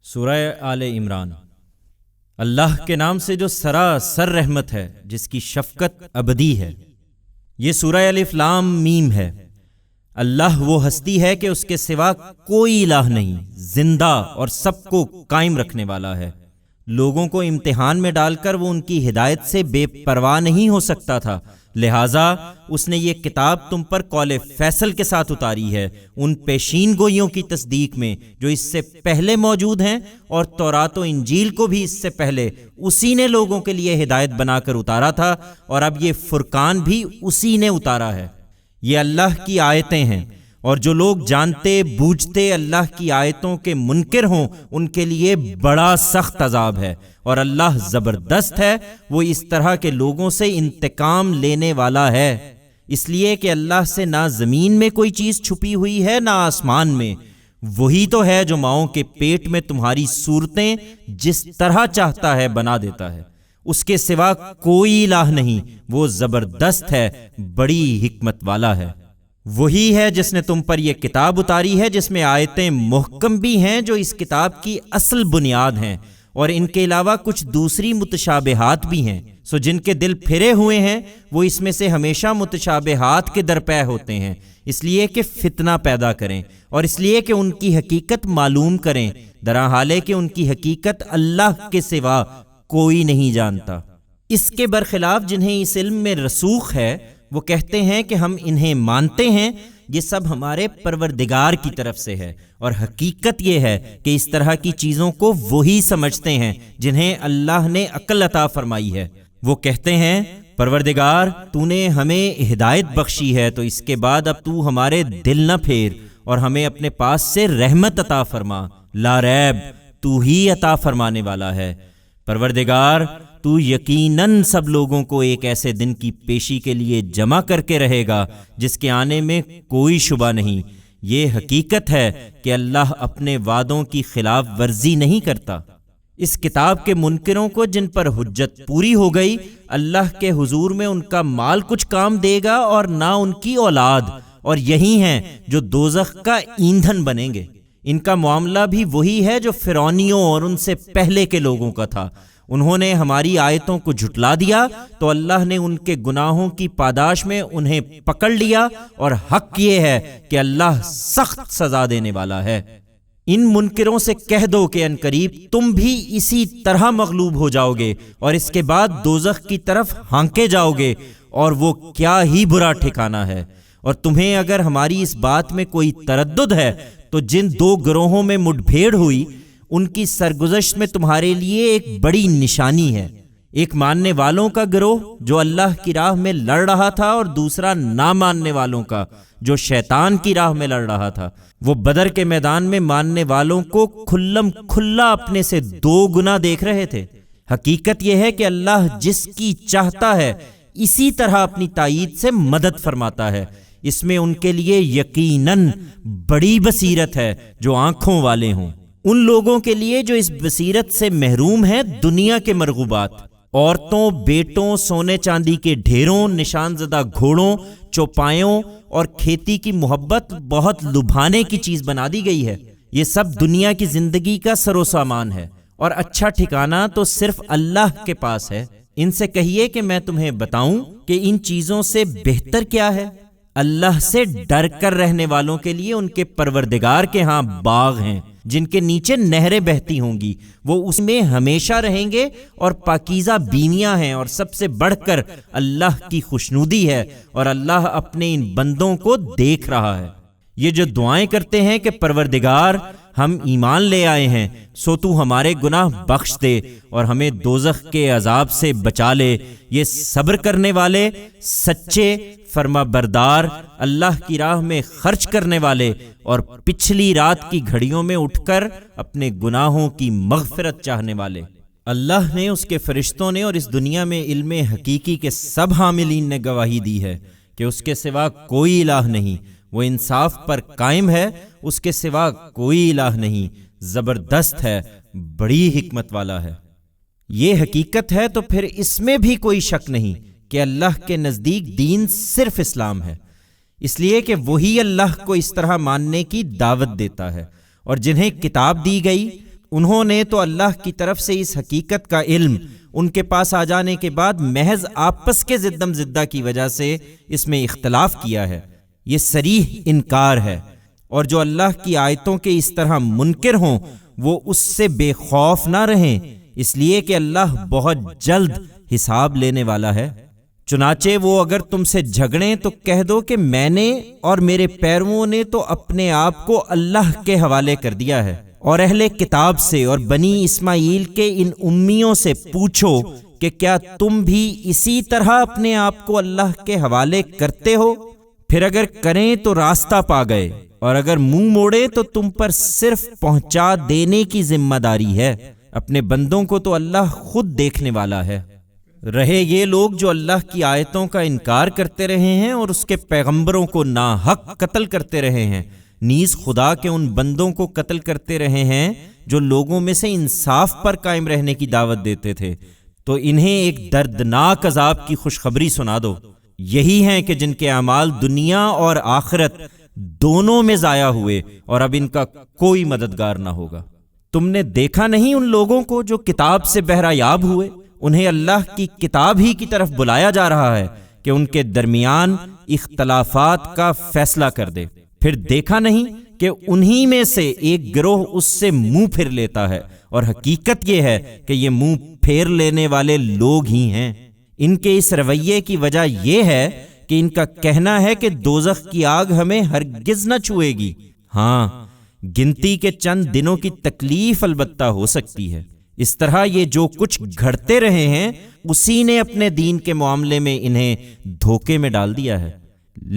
سورہ آل عمران۔ اللہ کے نام سے جو سراسر رحمت ہے، جس کی شفقت ابدی ہے۔ یہ سورہ الف لام میم ہے۔ اللہ وہ ہستی ہے کہ اس کے سوا کوئی الہ نہیں، زندہ اور سب کو قائم رکھنے والا ہے۔ لوگوں کو امتحان میں ڈال کر وہ ان کی ہدایت سے بے پرواہ نہیں ہو سکتا تھا، لہٰذا اس نے یہ کتاب تم پر قول فیصل کے ساتھ اتاری ہے، ان پیشین گوئیوں کی تصدیق میں جو اس سے پہلے موجود ہیں، اور تورات و انجیل کو بھی اس سے پہلے اسی نے لوگوں کے لیے ہدایت بنا کر اتارا تھا، اور اب یہ فرقان بھی اسی نے اتارا ہے۔ یہ اللہ کی آیتیں ہیں، اور جو لوگ جانتے بوجھتے اللہ کی آیتوں کے منکر ہوں ان کے لیے بڑا سخت عذاب ہے، اور اللہ زبردست ہے، وہ اس طرح کے لوگوں سے انتقام لینے والا ہے۔ اس لیے کہ اللہ سے نہ زمین میں کوئی چیز چھپی ہوئی ہے نہ آسمان میں، وہی تو ہے جو ماؤں کے پیٹ میں تمہاری صورتیں جس طرح چاہتا ہے بنا دیتا ہے، اس کے سوا کوئی الہ نہیں، وہ زبردست ہے، بڑی حکمت والا ہے۔ وہی ہے جس نے تم پر یہ کتاب اتاری ہے، جس میں آیتیں محکم بھی ہیں جو اس کتاب کی اصل بنیاد ہیں، اور ان کے علاوہ کچھ دوسری متشابہات بھی ہیں، سو جن کے دل پھرے ہوئے ہیں وہ اس میں سے ہمیشہ متشابہات کے درپے ہوتے ہیں، اس لیے کہ فتنہ پیدا کریں، اور اس لیے کہ ان کی حقیقت معلوم کریں، درحالے کہ ان کی حقیقت اللہ کے سوا کوئی نہیں جانتا۔ اس کے برخلاف جنہیں اس علم میں رسوخ ہے وہ کہتے ہیں کہ ہم انہیں مانتے ہیں، یہ سب ہمارے پروردگار کی طرف سے ہے، اور حقیقت یہ ہے کہ اس طرح کی چیزوں کو وہی سمجھتے ہیں جنہیں اللہ نے عقل عطا فرمائی ہے۔ وہ کہتے ہیں پروردگار تو نے ہمیں ہدایت بخشی ہے، تو اس کے بعد اب تو ہمارے دل نہ پھیر اور ہمیں اپنے پاس سے رحمت عطا فرما، لا ریب تو ہی عطا فرمانے والا ہے۔ پروردگار تو یقیناً سب لوگوں کو ایک ایسے دن کی پیشی کے لیے جمع کر کے رہے گا جس کے آنے میں کوئی شبہ نہیں۔ یہ حقیقت ہے کہ اللہ اپنے وعدوں کی خلاف ورزی نہیں کرتا۔ اس کتاب کے منکروں کو جن پر حجت پوری ہو گئی، اللہ کے حضور میں ان کا مال کچھ کام دے گا اور نہ ان کی اولاد، اور یہی ہیں جو دوزخ کا ایندھن بنیں گے۔ ان کا معاملہ بھی وہی ہے جو فرعونیوں اور ان سے پہلے کے لوگوں کا تھا۔ انہوں نے ہماری آیتوں کو جھٹلا دیا تو اللہ نے ان کے گناہوں کی پاداش میں انہیں پکڑ لیا، اور حق یہ ہے کہ اللہ سخت سزا دینے والا ہے۔ ان منکروں سے کہہ دو کہ عنقریب تم بھی اسی طرح مغلوب ہو جاؤ گے، اور اس کے بعد دوزخ کی طرف ہانکے جاؤ گے، اور وہ کیا ہی برا ٹھکانہ ہے۔ اور تمہیں اگر ہماری اس بات میں کوئی تردد ہے تو جن دو گروہوں میں مٹ بھیڑ ہوئی ان کی سرگزشت میں تمہارے لیے ایک بڑی نشانی ہے۔ ایک ماننے والوں کا گروہ جو اللہ کی راہ میں لڑ رہا تھا، اور دوسرا نہ ماننے والوں کا جو شیطان کی راہ میں لڑ رہا تھا۔ وہ بدر کے میدان میں ماننے والوں کو کھلم کھلا اپنے سے 2 گنا دیکھ رہے تھے۔ حقیقت یہ ہے کہ اللہ جس کی چاہتا ہے اسی طرح اپنی تائید سے مدد فرماتا ہے۔ اس میں ان کے لیے یقیناً بڑی بصیرت ہے جو آنکھوں والے ہوں۔ ان لوگوں کے لیے جو اس بصیرت سے محروم ہیں دنیا کے مرغوبات، عورتوں، بیٹوں، سونے چاندی کے ڈھیروں، نشان زدہ گھوڑوں، چوپایوں اور کھیتی کی محبت بہت لبھانے کی چیز بنا دی گئی ہے۔ یہ سب دنیا کی زندگی کا سر و سامان ہے، اور اچھا ٹھکانہ تو صرف اللہ کے پاس ہے۔ ان سے کہیے کہ میں تمہیں بتاؤں کہ ان چیزوں سے بہتر کیا ہے۔ اللہ سے ڈر کر رہنے والوں کے لیے ان کے پروردگار کے ہاں باغ ہیں جن کے نیچے نہریں بہتی ہوں گی، وہ اس میں ہمیشہ رہیں گے، اور پاکیزہ بیویاں ہیں، اور سب سے بڑھ کر اللہ کی خوشنودی ہے، اور اللہ اپنے ان بندوں کو دیکھ رہا ہے۔ یہ جو دعائیں کرتے ہیں کہ پروردگار ہم ایمان لے آئے ہیں سو تو ہمارے گناہ بخش دے اور ہمیں دوزخ کے عذاب سے بچا لے، یہ صبر کرنے والے، سچے، فرما بردار، اللہ کی راہ میں خرچ کرنے والے، اور پچھلی رات کی گھڑیوں میں اٹھ کر اپنے گناہوں کی مغفرت چاہنے والے۔ اللہ نے، اس کے فرشتوں نے اور اس دنیا میں علم حقیقی کے سب حاملین نے گواہی دی ہے کہ اس کے سوا کوئی الہ نہیں، وہ انصاف پر قائم ہے، اس کے سوا کوئی الہ نہیں، زبردست ہے، بڑی حکمت والا ہے۔ یہ حقیقت ہے تو پھر اس میں بھی کوئی شک نہیں کہ اللہ کے نزدیک دین صرف اسلام ہے، اس لیے کہ وہی اللہ کو اس طرح ماننے کی دعوت دیتا ہے، اور جنہیں کتاب دی گئی انہوں نے تو اللہ کی طرف سے اس حقیقت کا علم ان کے پاس آ جانے کے بعد محض آپس کے زدم زدہ کی وجہ سے اس میں اختلاف کیا ہے۔ یہ صریح انکار ہے، اور جو اللہ کی آیتوں کے اس طرح منکر ہوں وہ اس سے بے خوف نہ رہیں، اس لیے کہ اللہ بہت جلد حساب لینے والا ہے۔ چنانچہ وہ اگر تم سے جھگڑیں تو کہہ دو کہ میں نے اور میرے پیرووں نے تو اپنے آپ کو اللہ کے حوالے کر دیا ہے، اور اہل کتاب سے اور بنی اسماعیل کے ان امیوں سے پوچھو کہ کیا تم بھی اسی طرح اپنے آپ کو اللہ کے حوالے کرتے ہو؟ پھر اگر کریں تو راستہ پا گئے، اور اگر منہ موڑے تو تم پر صرف پہنچا دینے کی ذمہ داری ہے۔ اپنے بندوں کو تو اللہ خود دیکھنے والا ہے۔ رہے یہ لوگ جو اللہ کی آیتوں کا انکار کرتے رہے ہیں اور اس کے پیغمبروں کو ناحق قتل کرتے رہے ہیں، نیز خدا کے ان بندوں کو قتل کرتے رہے ہیں جو لوگوں میں سے انصاف پر قائم رہنے کی دعوت دیتے تھے، تو انہیں ایک دردناک عذاب کی خوشخبری سنا دو۔ یہی ہیں کہ جن کے اعمال دنیا اور آخرت دونوں میں ضائع ہوئے، اور اب ان کا کوئی مددگار نہ ہوگا۔ تم نے دیکھا نہیں ان لوگوں کو جو کتاب سے بہرہ یاب ہوئے؟ انہیں اللہ کی کتاب ہی کی طرف بلایا جا رہا ہے کہ ان کے درمیان اختلافات کا فیصلہ کر دے۔ پھر دیکھا نہیں کہ انہی میں سے ایک گروہ اس سے منہ پھر لیتا ہے، اور حقیقت یہ ہے کہ یہ منہ پھیر لینے والے لوگ ہی ہیں۔ ان کے اس رویے کی وجہ یہ ہے کہ ان کا کہنا ہے کہ دوزخ کی آگ ہمیں ہرگز نہ چھوئے گی۔ ہاں، گنتی کے چند دنوں کی تکلیف البتہ ہو سکتی ہے۔ اس طرح یہ جو کچھ گھڑتے رہے ہیں اسی نے اپنے دین کے معاملے میں انہیں دھوکے میں ڈال دیا ہے۔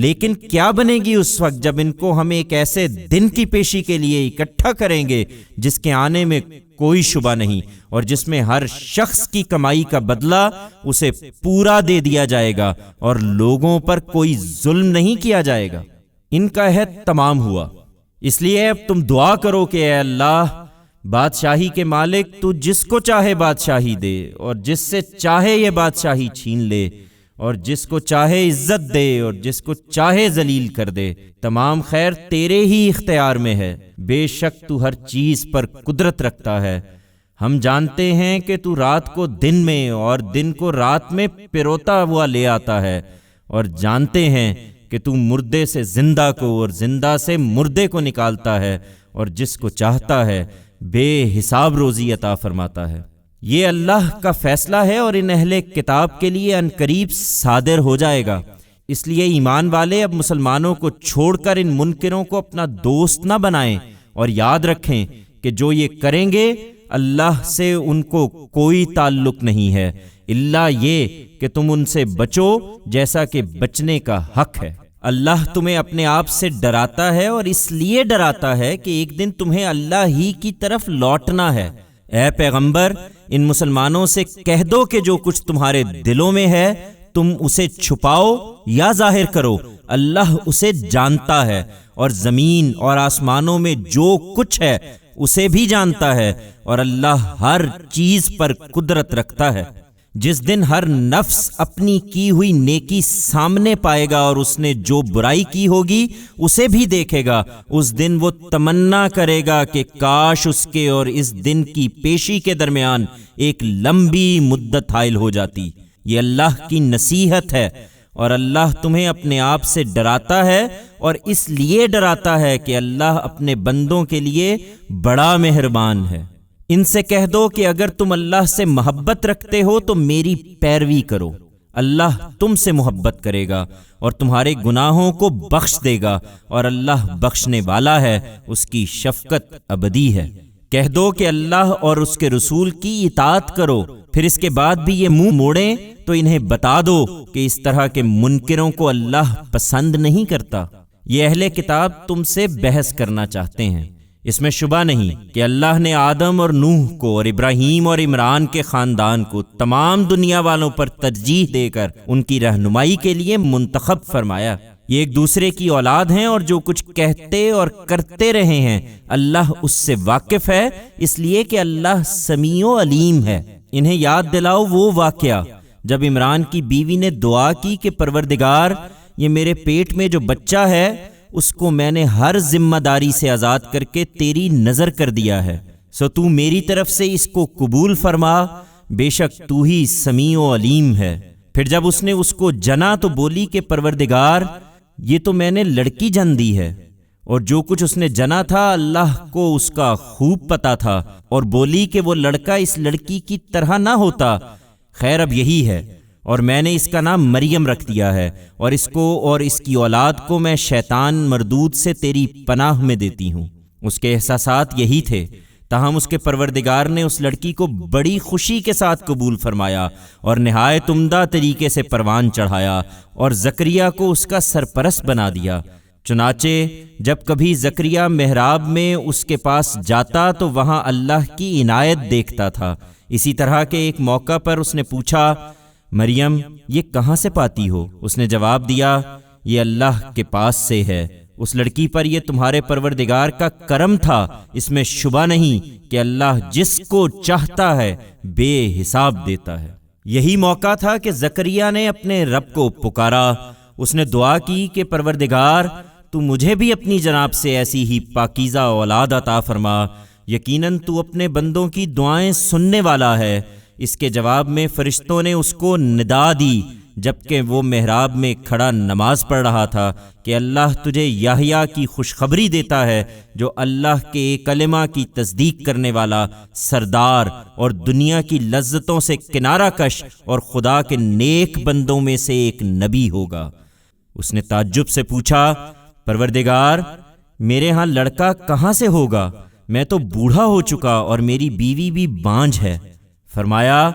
لیکن کیا بنے گی اس وقت جب ان کو ہم ایک ایسے دن کی پیشی کے لیے اکٹھا کریں گے جس کے آنے میں کوئی شبہ نہیں، اور جس میں ہر شخص کی کمائی کا بدلہ اسے پورا دے دیا جائے گا، اور لوگوں پر کوئی ظلم نہیں کیا جائے گا۔ ان کا عہد تمام ہوا، اس لیے اب تم دعا کرو کہ اے اللہ بادشاہی کے مالک، تو جس کو چاہے بادشاہی دے، اور جس سے چاہے یہ بادشاہی چھین لے، اور جس کو چاہے عزت دے اور جس کو چاہے ذلیل کر دے۔ تمام خیر تیرے ہی اختیار میں ہے، بے شک تو ہر چیز پر قدرت رکھتا ہے۔ ہم جانتے ہیں کہ تو رات کو دن میں اور دن کو رات میں پروتا ہوا لے آتا ہے، اور جانتے ہیں کہ تو مردے سے زندہ کو اور زندہ سے مردے کو نکالتا ہے، اور جس کو چاہتا ہے بے حساب روزی عطا فرماتا ہے۔ یہ اللہ کا فیصلہ ہے، اور ان اہل کتاب کے لیے عنقریب صادر ہو جائے گا۔ اس لیے ایمان والے اب مسلمانوں کو چھوڑ کر ان منکروں کو اپنا دوست نہ بنائیں، اور یاد رکھیں کہ جو یہ کریں گے اللہ سے ان کو کوئی تعلق نہیں ہے، الا یہ کہ تم ان سے بچو جیسا کہ بچنے کا حق ہے۔ اللہ تمہیں اپنے آپ سے ڈراتا ہے، اور اس لیے ڈراتا ہے کہ ایک دن تمہیں اللہ ہی کی طرف لوٹنا ہے۔ اے پیغمبر، ان مسلمانوں سے کہہ دو کہ جو کچھ تمہارے دلوں میں ہے تم اسے چھپاؤ یا ظاہر کرو، اللہ اسے جانتا ہے، اور زمین اور آسمانوں میں جو کچھ ہے اسے بھی جانتا ہے، اور اللہ ہر چیز پر قدرت رکھتا ہے۔ جس دن ہر نفس اپنی کی ہوئی نیکی سامنے پائے گا اور اس نے جو برائی کی ہوگی اسے بھی دیکھے گا، اس دن وہ تمنا کرے گا کہ کاش اس کے اور اس دن کی پیشی کے درمیان ایک لمبی مدت حائل ہو جاتی۔ یہ اللہ کی نصیحت ہے، اور اللہ تمہیں اپنے آپ سے ڈراتا ہے، اور اس لیے ڈراتا ہے کہ اللہ اپنے بندوں کے لیے بڑا مہربان ہے۔ ان سے کہہ دو کہ اگر تم اللہ سے محبت رکھتے ہو تو میری پیروی کرو، اللہ تم سے محبت کرے گا اور تمہارے گناہوں کو بخش دے گا، اور اللہ بخشنے والا ہے، اس کی شفقت ابدی ہے۔ کہہ دو کہ اللہ اور اس کے رسول کی اطاعت کرو، پھر اس کے بعد بھی یہ منہ موڑیں تو انہیں بتا دو کہ اس طرح کے منکروں کو اللہ پسند نہیں کرتا۔ یہ اہل کتاب تم سے بحث کرنا چاہتے ہیں۔ اس میں شبہ نہیں کہ اللہ نے آدم اور نوح کو اور ابراہیم اور عمران کے خاندان کو تمام دنیا والوں پر ترجیح دے کر ان کی رہنمائی کے لیے منتخب فرمایا۔ یہ ایک دوسرے کی اولاد ہیں، اور جو کچھ کہتے اور کرتے رہے ہیں اللہ اس سے واقف ہے، اس لیے کہ اللہ سمیع و علیم ہے۔ انہیں یاد دلاؤ وہ واقعہ جب عمران کی بیوی نے دعا کی کہ پروردگار، یہ میرے پیٹ میں جو بچہ ہے اس کو میں نے ہر ذمہ داری سے آزاد کر کے تیری نظر کر دیا ہے، سو تو میری طرف سے اس کو قبول فرما، بے شک تو ہی سمیع و علیم ہے۔ پھر جب اس نے اس کو جنا تو بولی کہ پروردگار، یہ تو میں نے لڑکی جن دی ہے، اور جو کچھ اس نے جنا تھا اللہ کو اس کا خوب پتا تھا، اور بولی کہ وہ لڑکا اس لڑکی کی طرح نہ ہوتا، خیر اب یہی ہے، اور میں نے اس کا نام مریم رکھ دیا ہے، اور اس کو اور اس کی اولاد کو میں شیطان مردود سے تیری پناہ میں دیتی ہوں۔ اس کے احساسات یہی تھے، تاہم اس کے پروردگار نے اس لڑکی کو بڑی خوشی کے ساتھ قبول فرمایا اور نہایت عمدہ طریقے سے پروان چڑھایا، اور زکریا کو اس کا سرپرست بنا دیا۔ چنانچہ جب کبھی زکریا محراب میں اس کے پاس جاتا تو وہاں اللہ کی عنایت دیکھتا تھا۔ اسی طرح کے ایک موقع پر اس نے پوچھا، مریم یہ کہاں سے پاتی ہو؟ اس نے جواب دیا، یہ اللہ کے پاس سے ہے۔ اس لڑکی پر یہ تمہارے پروردگار کا کرم تھا، اس میں شبہ نہیں کہ اللہ جس کو چاہتا ہے بے حساب دیتا ہے۔ یہی موقع تھا کہ زکریا نے اپنے رب کو پکارا۔ اس نے دعا کی کہ پروردگار تو مجھے بھی اپنی جناب سے ایسی ہی پاکیزہ اولاد عطا فرما، یقیناً تو اپنے بندوں کی دعائیں سننے والا ہے۔ اس کے جواب میں فرشتوں نے اس کو ندا دی جبکہ وہ محراب میں کھڑا نماز پڑھ رہا تھا کہ اللہ تجھے یحییٰ کی خوشخبری دیتا ہے جو اللہ کے کلمہ کی تصدیق کرنے والا، سردار اور دنیا کی لذتوں سے کنارہ کش اور خدا کے نیک بندوں میں سے ایک نبی ہوگا۔ اس نے تعجب سے پوچھا، پروردگار میرے ہاں لڑکا کہاں سے ہوگا؟ میں تو بوڑھا ہو چکا اور میری بیوی بھی بانجھ ہے۔ فرمایا،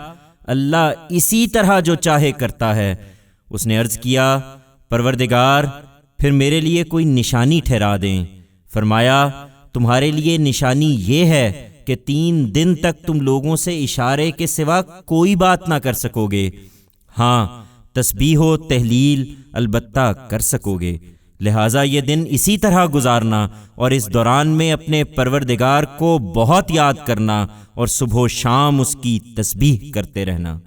اللہ اسی طرح جو چاہے کرتا ہے۔ اس نے عرض کیا، پروردگار پھر میرے لیے کوئی نشانی ٹھہرا دیں۔ فرمایا، تمہارے لیے نشانی یہ ہے کہ 3 دن تک تم لوگوں سے اشارے کے سوا کوئی بات نہ کر سکو گے، ہاں تسبیح و تہلیل البتہ کر سکو گے، لہٰذا یہ دن اسی طرح گزارنا اور اس دوران میں اپنے پروردگار کو بہت یاد کرنا اور صبح و شام اس کی تسبیح کرتے رہنا۔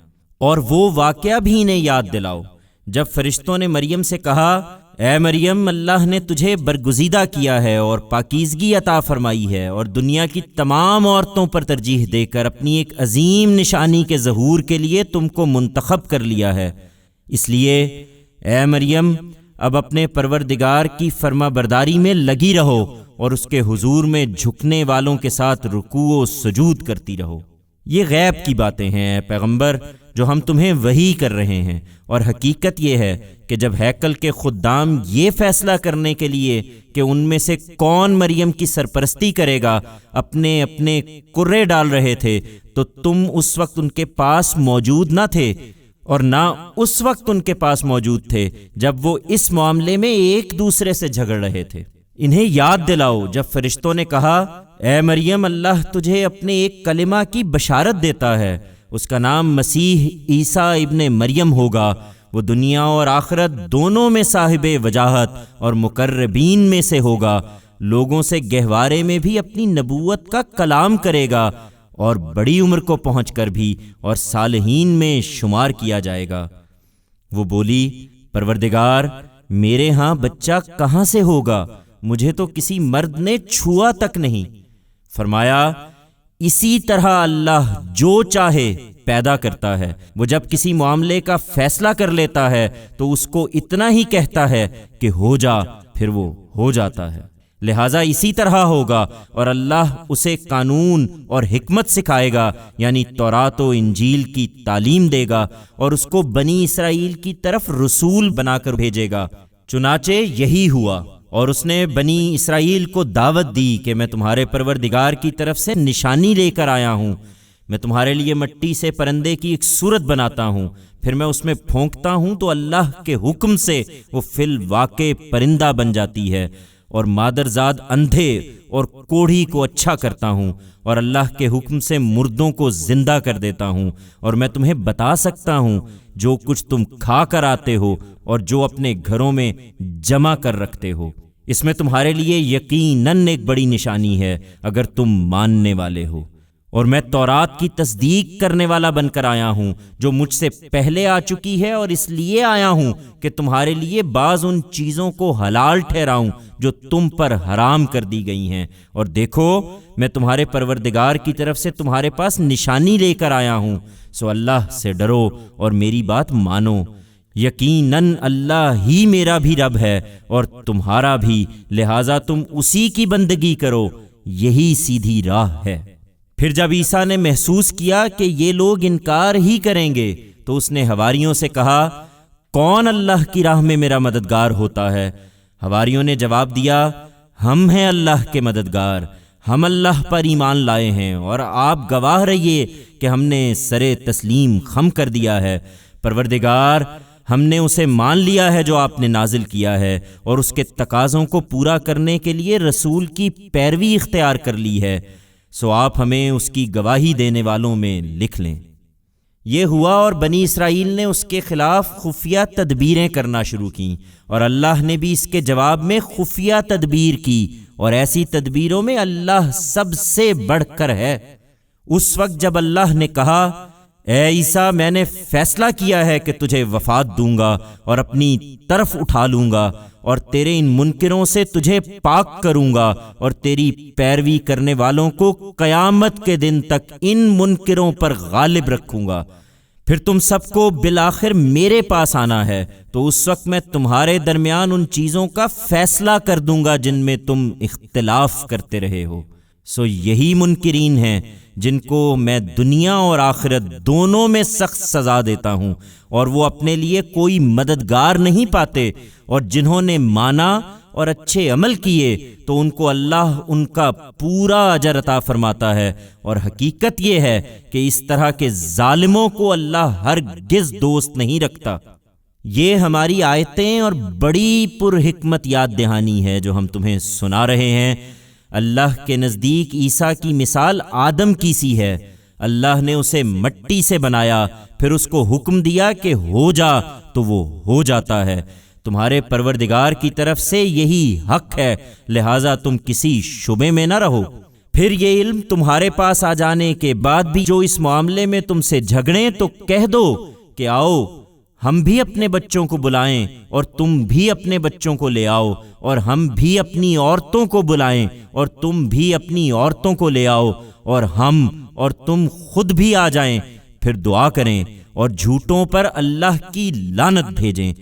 اور وہ واقعہ بھی انہیں یاد دلاؤ جب فرشتوں نے مریم سے کہا، اے مریم اللہ نے تجھے برگزیدہ کیا ہے اور پاکیزگی عطا فرمائی ہے اور دنیا کی تمام عورتوں پر ترجیح دے کر اپنی ایک عظیم نشانی کے ظہور کے لیے تم کو منتخب کر لیا ہے، اس لیے اے مریم اب اپنے پروردگار کی فرما برداری میں لگی رہو اور اس کے حضور میں جھکنے والوں کے ساتھ رکوع و سجود کرتی رہو۔ یہ غیب کی باتیں ہیں اے پیغمبر جو ہم تمہیں وحی کر رہے ہیں، اور حقیقت یہ ہے کہ جب ہیکل کے خدام یہ فیصلہ کرنے کے لیے کہ ان میں سے کون مریم کی سرپرستی کرے گا اپنے اپنے قرعے ڈال رہے تھے تو تم اس وقت ان کے پاس موجود نہ تھے، اور نہ اس وقت ان کے پاس موجود تھے جب وہ اس معاملے میں ایک دوسرے سے جھگڑ رہے تھے۔ انہیں یاد دلاؤ جب فرشتوں نے کہا، اے مریم اللہ تجھے اپنے ایک کلمہ کی بشارت دیتا ہے، اس کا نام مسیح عیسیٰ ابن مریم ہوگا، وہ دنیا اور آخرت دونوں میں صاحب وجاہت اور مقربین میں سے ہوگا، لوگوں سے گہوارے میں بھی اپنی نبوت کا کلام کرے گا اور بڑی عمر کو پہنچ کر بھی اور صالحین میں شمار کیا جائے گا۔ وہ بولی، پروردگار میرے ہاں بچہ کہاں سے ہوگا؟ مجھے تو کسی مرد نے چھوا تک نہیں۔ فرمایا، اسی طرح اللہ جو چاہے پیدا کرتا ہے، وہ جب کسی معاملے کا فیصلہ کر لیتا ہے تو اس کو اتنا ہی کہتا ہے کہ ہو جا، پھر وہ ہو جاتا ہے، لہٰذا اسی طرح ہوگا، اور اللہ اسے قانون اور حکمت سکھائے گا، یعنی تورات و انجیل کی تعلیم دے گا، اور اس کو بنی اسرائیل کی طرف رسول بنا کر بھیجے گا۔ چنانچہ یہی ہوا، اور اس نے بنی اسرائیل کو دعوت دی کہ میں تمہارے پروردگار کی طرف سے نشانی لے کر آیا ہوں، میں تمہارے لیے مٹی سے پرندے کی ایک صورت بناتا ہوں، پھر میں اس میں پھونکتا ہوں تو اللہ کے حکم سے وہ فی الواقع پرندہ بن جاتی ہے، اور مادرزاد اندھے اور کوڑھی کو اچھا کرتا ہوں، اور اللہ کے حکم سے مردوں کو زندہ کر دیتا ہوں، اور میں تمہیں بتا سکتا ہوں جو کچھ تم کھا کر آتے ہو اور جو اپنے گھروں میں جمع کر رکھتے ہو، اس میں تمہارے لیے یقیناً ایک بڑی نشانی ہے اگر تم ماننے والے ہو۔ اور میں تورات کی تصدیق کرنے والا بن کر آیا ہوں جو مجھ سے پہلے آ چکی ہے، اور اس لیے آیا ہوں کہ تمہارے لیے بعض ان چیزوں کو حلال ٹھہراؤں جو تم پر حرام کر دی گئی ہیں، اور دیکھو میں تمہارے پروردگار کی طرف سے تمہارے پاس نشانی لے کر آیا ہوں، سو اللہ سے ڈرو اور میری بات مانو۔ یقیناً اللہ ہی میرا بھی رب ہے اور تمہارا بھی، لہٰذا تم اسی کی بندگی کرو، یہی سیدھی راہ ہے۔ پھر جب عیسیٰ نے محسوس کیا کہ یہ لوگ انکار ہی کریں گے تو اس نے حواریوں سے کہا، کون اللہ کی راہ میں میرا مددگار ہوتا ہے؟ حواریوں نے جواب دیا، ہم ہیں اللہ کے مددگار، ہم اللہ پر ایمان لائے ہیں، اور آپ گواہ رہیے کہ ہم نے سرے تسلیم خم کر دیا ہے۔ پروردگار، ہم نے اسے مان لیا ہے جو آپ نے نازل کیا ہے، اور اس کے تقاضوں کو پورا کرنے کے لیے رسول کی پیروی اختیار کر لی ہے، سو آپ ہمیں اس کی گواہی دینے والوں میں لکھ لیں۔ یہ ہوا اور بنی اسرائیل نے اس کے خلاف خفیہ تدبیریں کرنا شروع کیں، اور اللہ نے بھی اس کے جواب میں خفیہ تدبیر کی، اور ایسی تدبیروں میں اللہ سب سے بڑھ کر ہے۔ اس وقت جب اللہ نے کہا، اے عیسیٰ، میں نے فیصلہ کیا ہے کہ تجھے وفات دوں گا اور اپنی طرف اٹھا لوں گا، اور تیرے ان منکروں سے تجھے پاک کروں گا، اور تیری پیروی کرنے والوں کو قیامت کے دن تک ان منکروں پر غالب رکھوں گا۔ پھر تم سب کو بالآخر میرے پاس آنا ہے، تو اس وقت میں تمہارے درمیان ان چیزوں کا فیصلہ کر دوں گا جن میں تم اختلاف کرتے رہے ہو۔ سو یہی منکرین ہیں جن کو میں دنیا اور آخرت دونوں میں سخت سزا دیتا ہوں، اور وہ اپنے لیے کوئی مددگار نہیں پاتے، اور جنہوں نے مانا اور اچھے عمل کیے تو ان کو اللہ ان کا پورا اجر عطا فرماتا ہے، اور حقیقت یہ ہے کہ اس طرح کے ظالموں کو اللہ ہرگز دوست نہیں رکھتا۔ یہ ہماری آیتیں اور بڑی پرحکمت یاد دہانی ہے جو ہم تمہیں سنا رہے ہیں۔ اللہ کے نزدیک عیسیٰ کی مثال آدم کی سی ہے۔ اللہ نے اسے مٹی سے بنایا، پھر اس کو حکم دیا کہ ہو جا تو وہ ہو جاتا ہے۔ تمہارے پروردگار کی طرف سے یہی حق ہے، لہٰذا تم کسی شبے میں نہ رہو۔ پھر یہ علم تمہارے پاس آ جانے کے بعد بھی جو اس معاملے میں تم سے جھگڑیں تو کہہ دو کہ آؤ ہم بھی اپنے بچوں کو بلائیں اور تم بھی اپنے بچوں کو لے آؤ، اور ہم بھی اپنی عورتوں کو بلائیں اور تم بھی اپنی عورتوں کو لے آؤ، اور ہم اور تم خود بھی آ جائیں، پھر دعا کریں اور جھوٹوں پر اللہ کی لعنت بھیجیں۔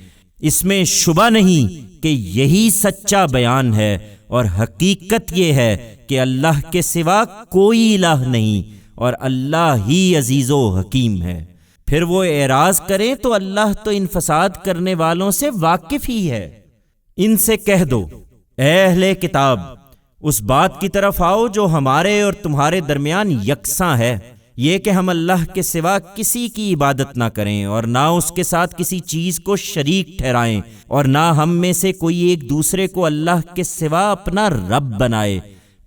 اس میں شبہ نہیں کہ یہی سچا بیان ہے، اور حقیقت یہ ہے کہ اللہ کے سوا کوئی الہ نہیں، اور اللہ ہی عزیز و حکیم ہے۔ پھر وہ اعراض کریں تو اللہ تو ان فساد کرنے والوں سے واقف ہی ہے۔ ان سے کہہ دو، اے اہل کتاب، اس بات کی طرف آؤ جو ہمارے اور تمہارے درمیان یکساں ہے، یہ کہ ہم اللہ کے سوا کسی کی عبادت نہ کریں اور نہ اس کے ساتھ کسی چیز کو شریک ٹھہرائیں، اور نہ ہم میں سے کوئی ایک دوسرے کو اللہ کے سوا اپنا رب بنائے۔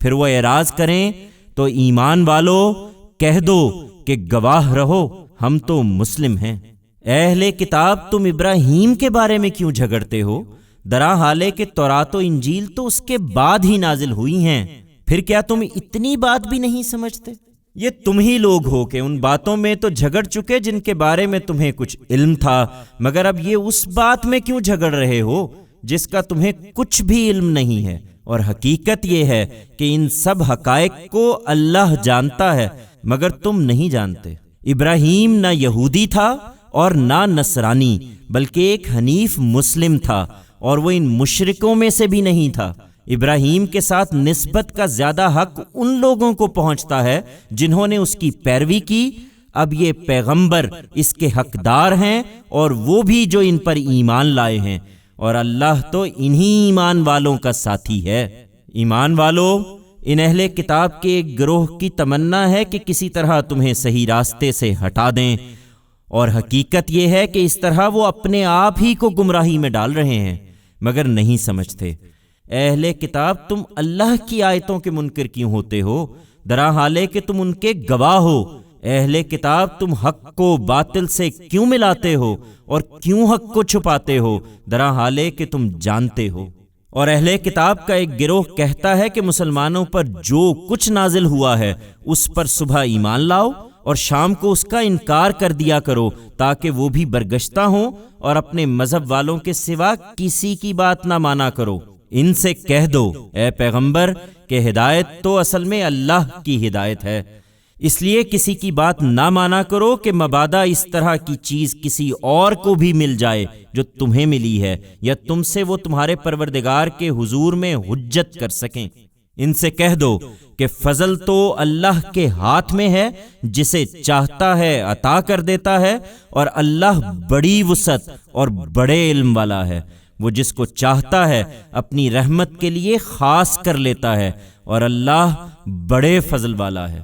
پھر وہ اعراض کریں تو ایمان والو کہہ دو کہ گواہ رہو، ہم تو مسلم ہیں۔ اے اہل کتاب، تم ابراہیم کے بارے میں کیوں جھگڑتے ہو؟ درا حالے کہ تورات و انجیل تو اس کے بعد ہی نازل ہوئی ہیں، پھر کیا تم اتنی بات بھی نہیں سمجھتے؟ یہ تم ہی لوگ ہو کہ ان باتوں میں تو جھگڑ چکے جن کے بارے میں تمہیں کچھ علم تھا، مگر اب یہ اس بات میں کیوں جھگڑ رہے ہو جس کا تمہیں کچھ بھی علم نہیں ہے؟ اور حقیقت یہ ہے کہ ان سب حقائق کو اللہ جانتا ہے مگر تم نہیں جانتے۔ ابراہیم نہ یہودی تھا اور نہ نصرانی، بلکہ ایک حنیف مسلم تھا، اور وہ ان مشرکوں میں سے بھی نہیں تھا۔ ابراہیم کے ساتھ نسبت کا زیادہ حق ان لوگوں کو پہنچتا ہے جنہوں نے اس کی پیروی کی۔ اب یہ پیغمبر اس کے حقدار ہیں، اور وہ بھی جو ان پر ایمان لائے ہیں، اور اللہ تو انہی ایمان والوں کا ساتھی ہے۔ ایمان والو، ان اہل کتاب کے ایک گروہ کی تمنا ہے کہ کسی طرح تمہیں صحیح راستے سے ہٹا دیں، اور حقیقت یہ ہے کہ اس طرح وہ اپنے آپ ہی کو گمراہی میں ڈال رہے ہیں مگر نہیں سمجھتے۔ اے اہل کتاب، تم اللہ کی آیتوں کے منکر کیوں ہوتے ہو؟ درا حالے کہ تم ان کے گواہ ہو۔ اے اہل کتاب، تم حق کو باطل سے کیوں ملاتے ہو اور کیوں حق کو چھپاتے ہو؟ درا حالے کہ تم جانتے ہو۔ اور اہل کتاب کا ایک گروہ کہتا ہے کہ مسلمانوں پر جو کچھ نازل ہوا ہے اس پر صبح ایمان لاؤ اور شام کو اس کا انکار کر دیا کرو، تاکہ وہ بھی برگشتہ ہوں اور اپنے مذہب والوں کے سوا کسی کی بات نہ مانا کرو۔ ان سے کہہ دو اے پیغمبر کہ ہدایت تو اصل میں اللہ کی ہدایت ہے، اس لیے کسی کی بات نہ مانا کرو کہ مبادا اس طرح کی چیز کسی اور کو بھی مل جائے جو تمہیں ملی ہے، یا تم سے وہ تمہارے پروردگار کے حضور میں حجت کر سکیں۔ ان سے کہہ دو کہ فضل تو اللہ کے ہاتھ میں ہے، جسے چاہتا ہے عطا کر دیتا ہے، اور اللہ بڑی وسعت اور بڑے علم والا ہے۔ وہ جس کو چاہتا ہے اپنی رحمت کے لیے خاص کر لیتا ہے، اور اللہ بڑے فضل والا ہے۔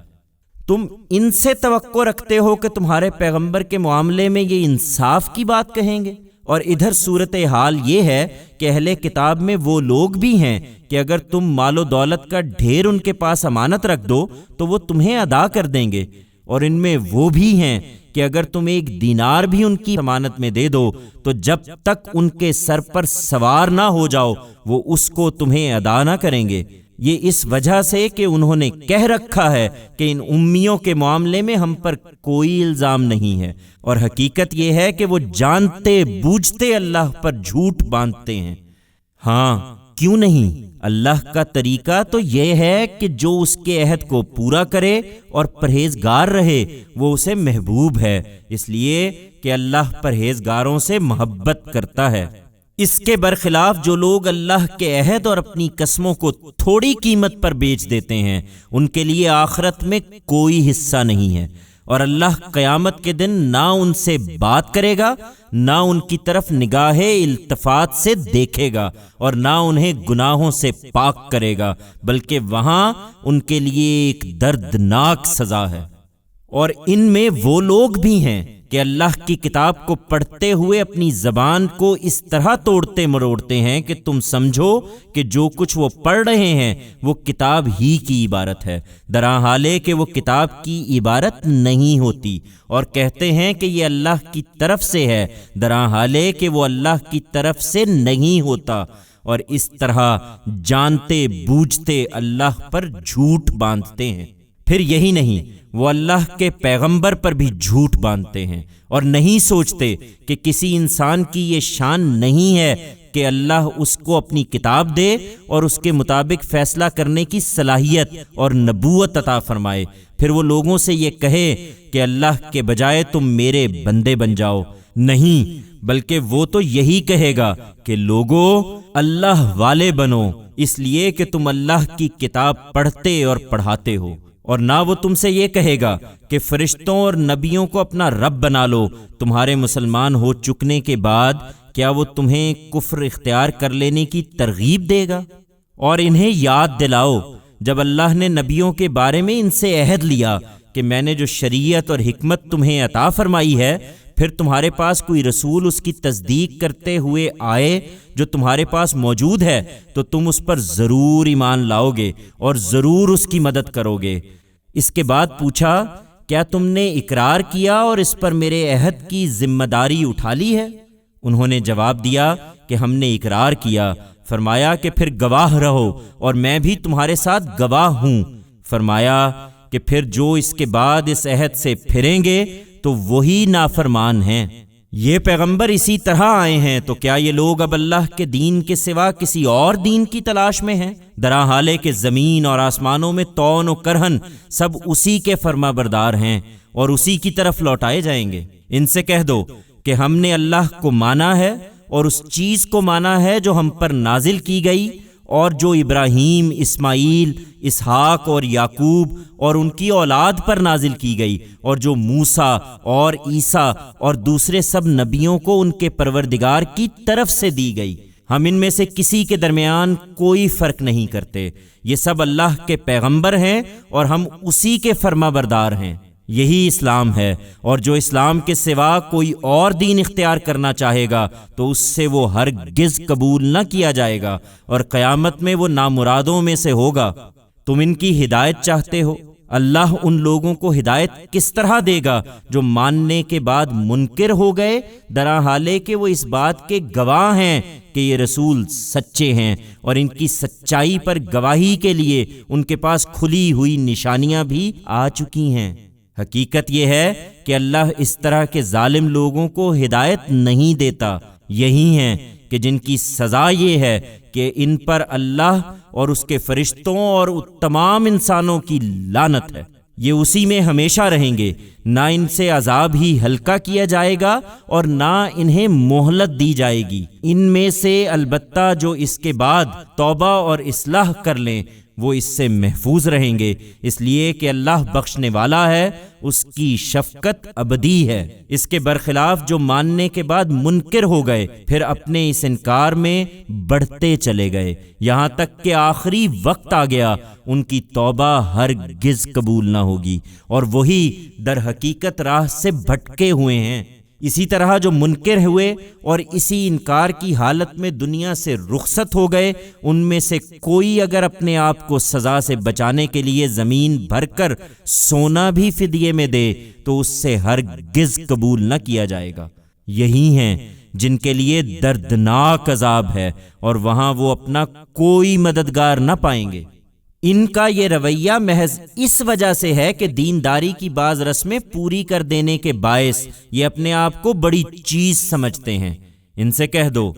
تم ان سے توقع رکھتے ہو کہ تمہارے پیغمبر کے معاملے میں یہ انصاف کی بات کہیں گے، اور ادھر صورتحال یہ ہے کہ اہل کتاب میں وہ لوگ بھی ہیں کہ اگر تم مال و دولت کا ڈھیر ان کے پاس امانت رکھ دو تو وہ تمہیں ادا کر دیں گے، اور ان میں وہ بھی ہیں کہ اگر تم 1 دینار بھی ان کی امانت میں دے دو تو جب تک ان کے سر پر سوار نہ ہو جاؤ وہ اس کو تمہیں ادا نہ کریں گے۔ یہ اس وجہ سے کہ انہوں نے کہہ رکھا ہے کہ ان امیوں کے معاملے میں ہم پر کوئی الزام نہیں ہے، اور حقیقت یہ ہے کہ وہ جانتے بوجھتے اللہ پر جھوٹ باندھتے ہیں۔ ہاں کیوں نہیں، اللہ کا طریقہ تو یہ ہے کہ جو اس کے عہد کو پورا کرے اور پرہیزگار رہے وہ اسے محبوب ہے، اس لیے کہ اللہ پرہیزگاروں سے محبت کرتا ہے۔ اس کے برخلاف جو لوگ اللہ کے عہد اور اپنی قسموں کو تھوڑی قیمت پر بیچ دیتے ہیں ان کے لیے آخرت میں کوئی حصہ نہیں ہے، اور اللہ قیامت کے دن نہ ان سے بات کرے گا، نہ ان کی طرف نگاہ التفات سے دیکھے گا، اور نہ انہیں گناہوں سے پاک کرے گا، بلکہ وہاں ان کے لیے ایک دردناک سزا ہے۔ اور ان میں وہ لوگ بھی ہیں کہ اللہ کی کتاب کو پڑھتے ہوئے اپنی زبان کو اس طرح توڑتے مروڑتے ہیں کہ تم سمجھو کہ جو کچھ وہ پڑھ رہے ہیں وہ کتاب ہی کی عبارت ہے، درحالے کہ وہ کتاب کی عبارت نہیں ہوتی، اور کہتے ہیں کہ یہ اللہ کی طرف سے ہے، درحالے کہ وہ اللہ کی طرف سے نہیں ہوتا، اور اس طرح جانتے بوجھتے اللہ پر جھوٹ باندھتے ہیں۔ پھر یہی نہیں، وہ اللہ کے پیغمبر پر بھی جھوٹ باندھتے ہیں، اور نہیں سوچتے کہ کسی انسان کی یہ شان نہیں ہے کہ اللہ اس کو اپنی کتاب دے اور اس کے مطابق فیصلہ کرنے کی صلاحیت اور نبوت عطا فرمائے، پھر وہ لوگوں سے یہ کہے کہ اللہ کے بجائے تم میرے بندے بن جاؤ۔ نہیں، بلکہ وہ تو یہی کہے گا کہ لوگو اللہ والے بنو، اس لیے کہ تم اللہ کی کتاب پڑھتے اور پڑھاتے ہو، اور نہ وہ تم سے یہ کہے گا کہ فرشتوں اور نبیوں کو اپنا رب بنا لو۔ تمہارے مسلمان ہو چکنے کے بعد کیا وہ تمہیں کفر اختیار کر لینے کی ترغیب دے گا؟ اور انہیں یاد دلاؤ جب اللہ نے نبیوں کے بارے میں ان سے عہد لیا کہ میں نے جو شریعت اور حکمت تمہیں عطا فرمائی ہے، پھر تمہارے پاس کوئی رسول اس کی تصدیق کرتے ہوئے آئے جو تمہارے پاس موجود ہے تو تم اس پر ضرور ایمان لاؤ گے اور ضرور اس کی مدد کرو گے۔ اس کے بعد پوچھا، کیا تم نے اقرار کیا اور اس پر میرے عہد کی ذمہ داری اٹھا لی ہے؟ انہوں نے جواب دیا کہ ہم نے اقرار کیا۔ فرمایا کہ پھر گواہ رہو اور میں بھی تمہارے ساتھ گواہ ہوں۔ فرمایا کہ پھر جو اس کے بعد اس عہد سے پھریں گے تو وہی نافرمان ہیں۔ یہ پیغمبر اسی طرح آئے ہیں، تو کیا یہ لوگ اب اللہ کے دین کے سوا کسی اور دین کی تلاش میں ہیں؟ درحالے کہ زمین اور آسمانوں میں طون و کرہن سب اسی کے فرما بردار ہیں اور اسی کی طرف لوٹائے جائیں گے۔ ان سے کہہ دو کہ ہم نے اللہ کو مانا ہے اور اس چیز کو مانا ہے جو ہم پر نازل کی گئی اور جو ابراہیم، اسماعیل، اسحاق اور یعقوب اور ان کی اولاد پر نازل کی گئی، اور جو موسیٰ اور عیسیٰ اور دوسرے سب نبیوں کو ان کے پروردگار کی طرف سے دی گئی۔ ہم ان میں سے کسی کے درمیان کوئی فرق نہیں کرتے۔ یہ سب اللہ کے پیغمبر ہیں اور ہم اسی کے فرما بردار ہیں۔ یہی اسلام ہے، اور جو اسلام کے سوا کوئی اور دین اختیار کرنا چاہے گا تو اس سے وہ ہرگز قبول نہ کیا جائے گا، اور قیامت میں وہ نامرادوں میں سے ہوگا۔ تم ان کی ہدایت چاہتے ہو، اللہ ان لوگوں کو ہدایت کس طرح دے گا جو ماننے کے بعد منکر ہو گئے، درحالے کہ وہ اس بات کے گواہ ہیں کہ کہ یہ رسول سچے ہیں، اور ان کی سچائی پر گواہی کے لیے ان کے پاس کھلی ہوئی نشانیاں بھی آ چکی ہیں۔ حقیقت یہ ہے کہ اللہ اس طرح کے ظالم لوگوں کو ہدایت نہیں دیتا۔ یہی ہیں کہ جن کی سزا یہ ہے کہ ان پر اللہ اور اس کے فرشتوں اور تمام انسانوں کی لعنت ہے۔ یہ اسی میں ہمیشہ رہیں گے، نہ ان سے عذاب ہی ہلکا کیا جائے گا اور نہ انہیں مہلت دی جائے گی۔ ان میں سے البتہ جو اس کے بعد توبہ اور اصلاح کر لیں وہ اس سے محفوظ رہیں گے، اس لیے کہ اللہ بخشنے والا ہے، اس کی شفقت ابدی ہے۔ اس کے برخلاف جو ماننے کے بعد منکر ہو گئے پھر اپنے اس انکار میں بڑھتے چلے گئے یہاں تک کہ آخری وقت آ گیا، ان کی توبہ ہرگز قبول نہ ہوگی اور وہی در حقیقت راہ سے بھٹکے ہوئے ہیں۔ اسی طرح جو منکر ہوئے اور اسی انکار کی حالت میں دنیا سے رخصت ہو گئے، ان میں سے کوئی اگر اپنے آپ کو سزا سے بچانے کے لیے زمین بھر کر سونا بھی فدیے میں دے تو اس سے ہرگز قبول نہ کیا جائے گا۔ یہی ہیں جن کے لیے دردناک عذاب ہے اور وہاں وہ اپنا کوئی مددگار نہ پائیں گے۔ ان کا یہ رویہ محض اس وجہ سے ہے کہ دینداری کی بعض رسمیں پوری کر دینے کے باعث یہ اپنے آپ کو بڑی چیز سمجھتے ہیں۔ ان سے کہہ دو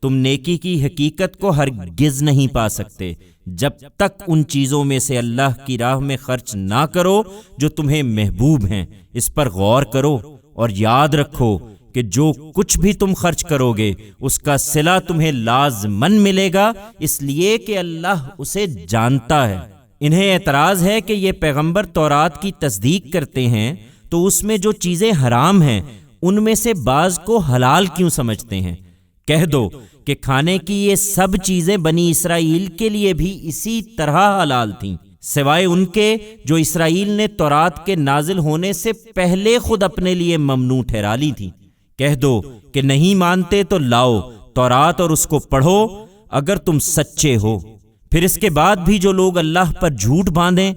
تم نیکی کی حقیقت کو ہرگز نہیں پا سکتے جب تک ان چیزوں میں سے اللہ کی راہ میں خرچ نہ کرو جو تمہیں محبوب ہیں۔ اس پر غور کرو اور یاد رکھو کہ جو کچھ بھی تم خرچ کرو گے اس کا صلہ تمہیں لازماً ملے گا، اس لیے کہ اللہ اسے جانتا ہے۔ انہیں اعتراض ہے کہ یہ پیغمبر تورات کی تصدیق کرتے ہیں تو اس میں جو چیزیں حرام ہیں ان میں سے بعض کو حلال کیوں سمجھتے ہیں؟ کہہ دو کہ کھانے کی یہ سب چیزیں بنی اسرائیل کے لیے بھی اسی طرح حلال تھیں، سوائے ان کے جو اسرائیل نے تورات کے نازل ہونے سے پہلے خود اپنے لیے ممنوع ٹھہرا لی تھی۔ کہہ دو کہ نہیں مانتے تو لاؤ تورات اور اس کو پڑھو اگر تم سچے ہو۔ پھر اس کے بعد بھی جو لوگ اللہ پر جھوٹ باندھیں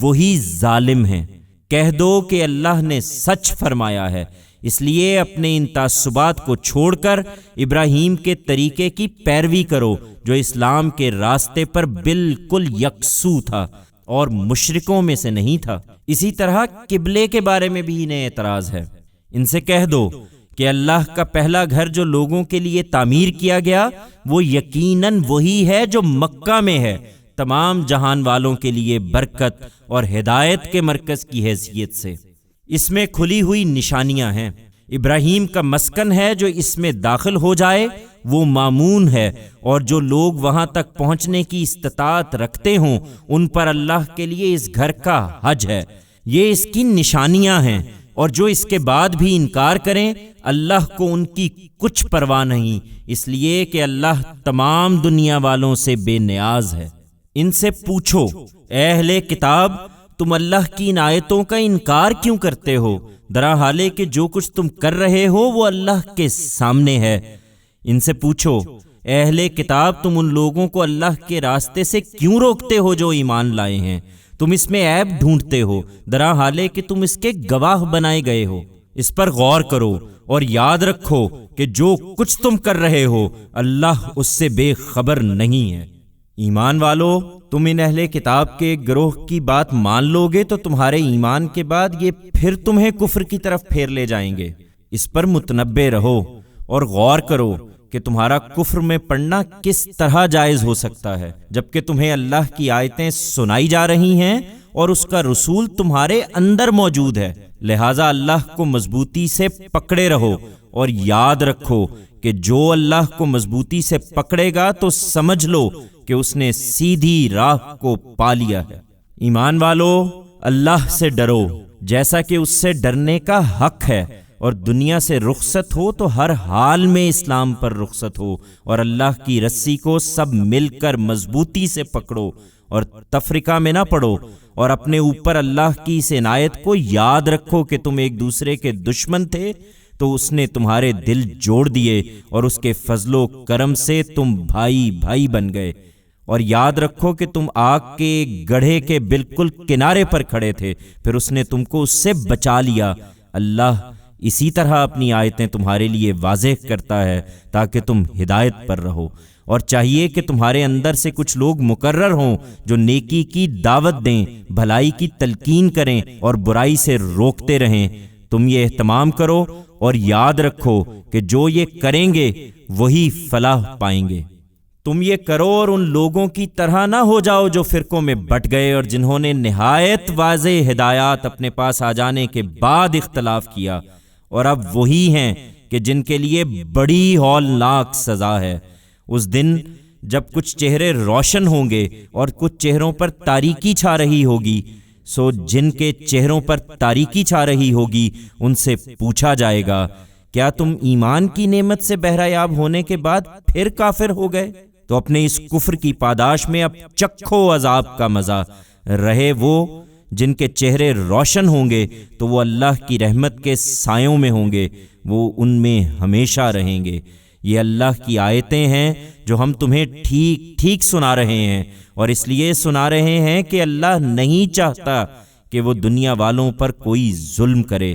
وہی ظالم ہیں۔ کہہ دو کہ اللہ نے سچ فرمایا ہے، اس لیے اپنے ان تعصبات کو چھوڑ کر ابراہیم کے طریقے کی پیروی کرو جو اسلام کے راستے پر بالکل یکسو تھا اور مشرکوں میں سے نہیں تھا۔ اسی طرح قبلے کے بارے میں بھی انہیں اعتراض ہے۔ ان سے کہہ دو کہ اللہ کا پہلا گھر جو لوگوں کے لیے تعمیر کیا گیا وہ یقیناً وہی ہے جو مکہ میں ہے، تمام جہان والوں کے لیے برکت اور ہدایت کے مرکز کی حیثیت سے۔ اس میں کھلی ہوئی نشانیاں ہیں۔ ابراہیم کا مسکن ہے، جو اس میں داخل ہو جائے وہ مامون ہے، اور جو لوگ وہاں تک پہنچنے کی استطاعت رکھتے ہوں ان پر اللہ کے لیے اس گھر کا حج ہے۔ یہ اس کی نشانیاں ہیں، اور جو اس کے بعد بھی انکار کریں اللہ کو ان کی کچھ پرواہ نہیں، اس لیے کہ اللہ تمام دنیا والوں سے بے نیاز ہے۔ ان سے پوچھو اے اہل کتاب، تم اللہ کی ان آیتوں کا انکار کیوں کرتے ہو، درا حالے کہ جو کچھ تم کر رہے ہو وہ اللہ کے سامنے ہے۔ ان سے پوچھو اے اہل کتاب، تم ان لوگوں کو اللہ کے راستے سے کیوں روکتے ہو جو ایمان لائے ہیں؟ تم اس میں عیب ڈھونڈتے ہو، درا حالے کہ تم اس کے گواہ بنائے گئے ہو۔ اس پر غور کرو اور یاد رکھو کہ جو کچھ تم کر رہے ہو اللہ اس سے بے خبر نہیں ہے۔ ایمان والو، تم ان اہل کتاب کے گروہ کی بات مان لو گے تو تمہارے ایمان کے بعد یہ پھر تمہیں کفر کی طرف پھیر لے جائیں گے۔ اس پر متنبہ رہو اور غور کرو کہ تمہارا کفر میں پڑنا کس طرح جائز ہو سکتا ہے، جبکہ تمہیں اللہ کی آیتیں سنائی جا رہی ہیں اور اس کا رسول تمہارے اندر موجود ہے۔ لہٰذا اللہ کو مضبوطی سے پکڑے رہو اور یاد رکھو کہ جو اللہ کو مضبوطی سے پکڑے گا تو سمجھ لو کہ اس نے سیدھی راہ کو پا لیا ہے۔ ایمان والو، اللہ سے ڈرو جیسا کہ اس سے ڈرنے کا حق ہے، اور دنیا سے رخصت ہو تو ہر حال میں اسلام پر رخصت ہو، اور اللہ کی رسی کو سب مل کر مضبوطی سے پکڑو اور تفرقہ میں نہ پڑو، اور اپنے اوپر اللہ کی اس عنایت کو یاد رکھو کہ تم ایک دوسرے کے دشمن تھے تو اس نے تمہارے دل جوڑ دیے اور اس کے فضل و کرم سے تم بھائی بھائی بن گئے۔ اور یاد رکھو کہ تم آگ کے گڑھے کے بالکل کنارے پر کھڑے تھے، پھر اس نے تم کو اس سے بچا لیا۔ اللہ اسی طرح اپنی آیتیں تمہارے لیے واضح کرتا ہے تاکہ تم ہدایت پر رہو، اور چاہیے کہ تمہارے اندر سے کچھ لوگ مقرر ہوں جو نیکی کی دعوت دیں، بھلائی کی تلقین کریں اور برائی سے روکتے رہیں۔ تم یہ اہتمام کرو اور یاد رکھو کہ جو یہ کریں گے وہی فلاح پائیں گے۔ تم یہ کرو اور ان لوگوں کی طرح نہ ہو جاؤ جو فرقوں میں بٹ گئے اور جنہوں نے نہایت واضح ہدایات اپنے پاس آ جانے کے بعد اختلاف کیا، اور اب وہی ہیں کہ جن کے لیے بڑی ہولناک سزا ہے۔ اس دن جب کچھ چہرے روشن ہوں گے اور کچھ چہروں پر تاریکی چھا رہی ہوگی، سو جن کے چہروں پر تاریکی چھا رہی ہوگی ان سے پوچھا جائے گا، کیا تم ایمان کی نعمت سے بہرہ یاب ہونے کے بعد پھر کافر ہو گئے؟ تو اپنے اس کفر کی پاداش میں اب چکھو عذاب کا مزہ۔ رہے وہ جن کے چہرے روشن ہوں گے تو وہ اللہ کی رحمت کے سایوں میں ہوں گے، وہ ان میں ہمیشہ رہیں گے۔ یہ اللہ کی آیتیں ہیں جو ہم تمہیں ٹھیک ٹھیک سنا رہے ہیں، اور اس لیے سنا رہے ہیں کہ اللہ نہیں چاہتا کہ وہ دنیا والوں پر کوئی ظلم کرے۔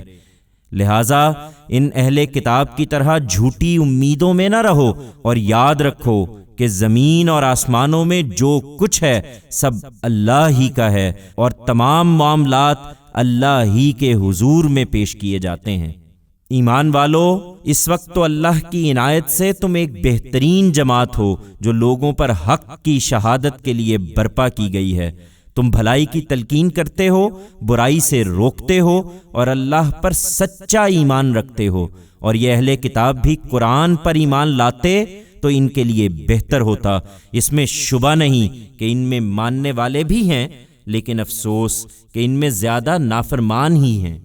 لہٰذا ان اہل کتاب کی طرح جھوٹی امیدوں میں نہ رہو، اور یاد رکھو کہ زمین اور آسمانوں میں جو کچھ ہے سب اللہ ہی کا ہے، اور تمام معاملات اللہ ہی کے حضور میں پیش کیے جاتے ہیں۔ ایمان والو، اس وقت تو اللہ کی عنایت سے تم ایک بہترین جماعت ہو جو لوگوں پر حق کی شہادت کے لیے برپا کی گئی ہے۔ تم بھلائی کی تلقین کرتے ہو، برائی سے روکتے ہو، اور اللہ پر سچا ایمان رکھتے ہو۔ اور یہ اہل کتاب بھی قرآن پر ایمان لاتے تو ان کے لیے بہتر ہوتا۔ اس میں شبہ نہیں کہ ان میں ماننے والے بھی ہیں، لیکن افسوس کہ ان میں زیادہ نافرمان ہی ہیں۔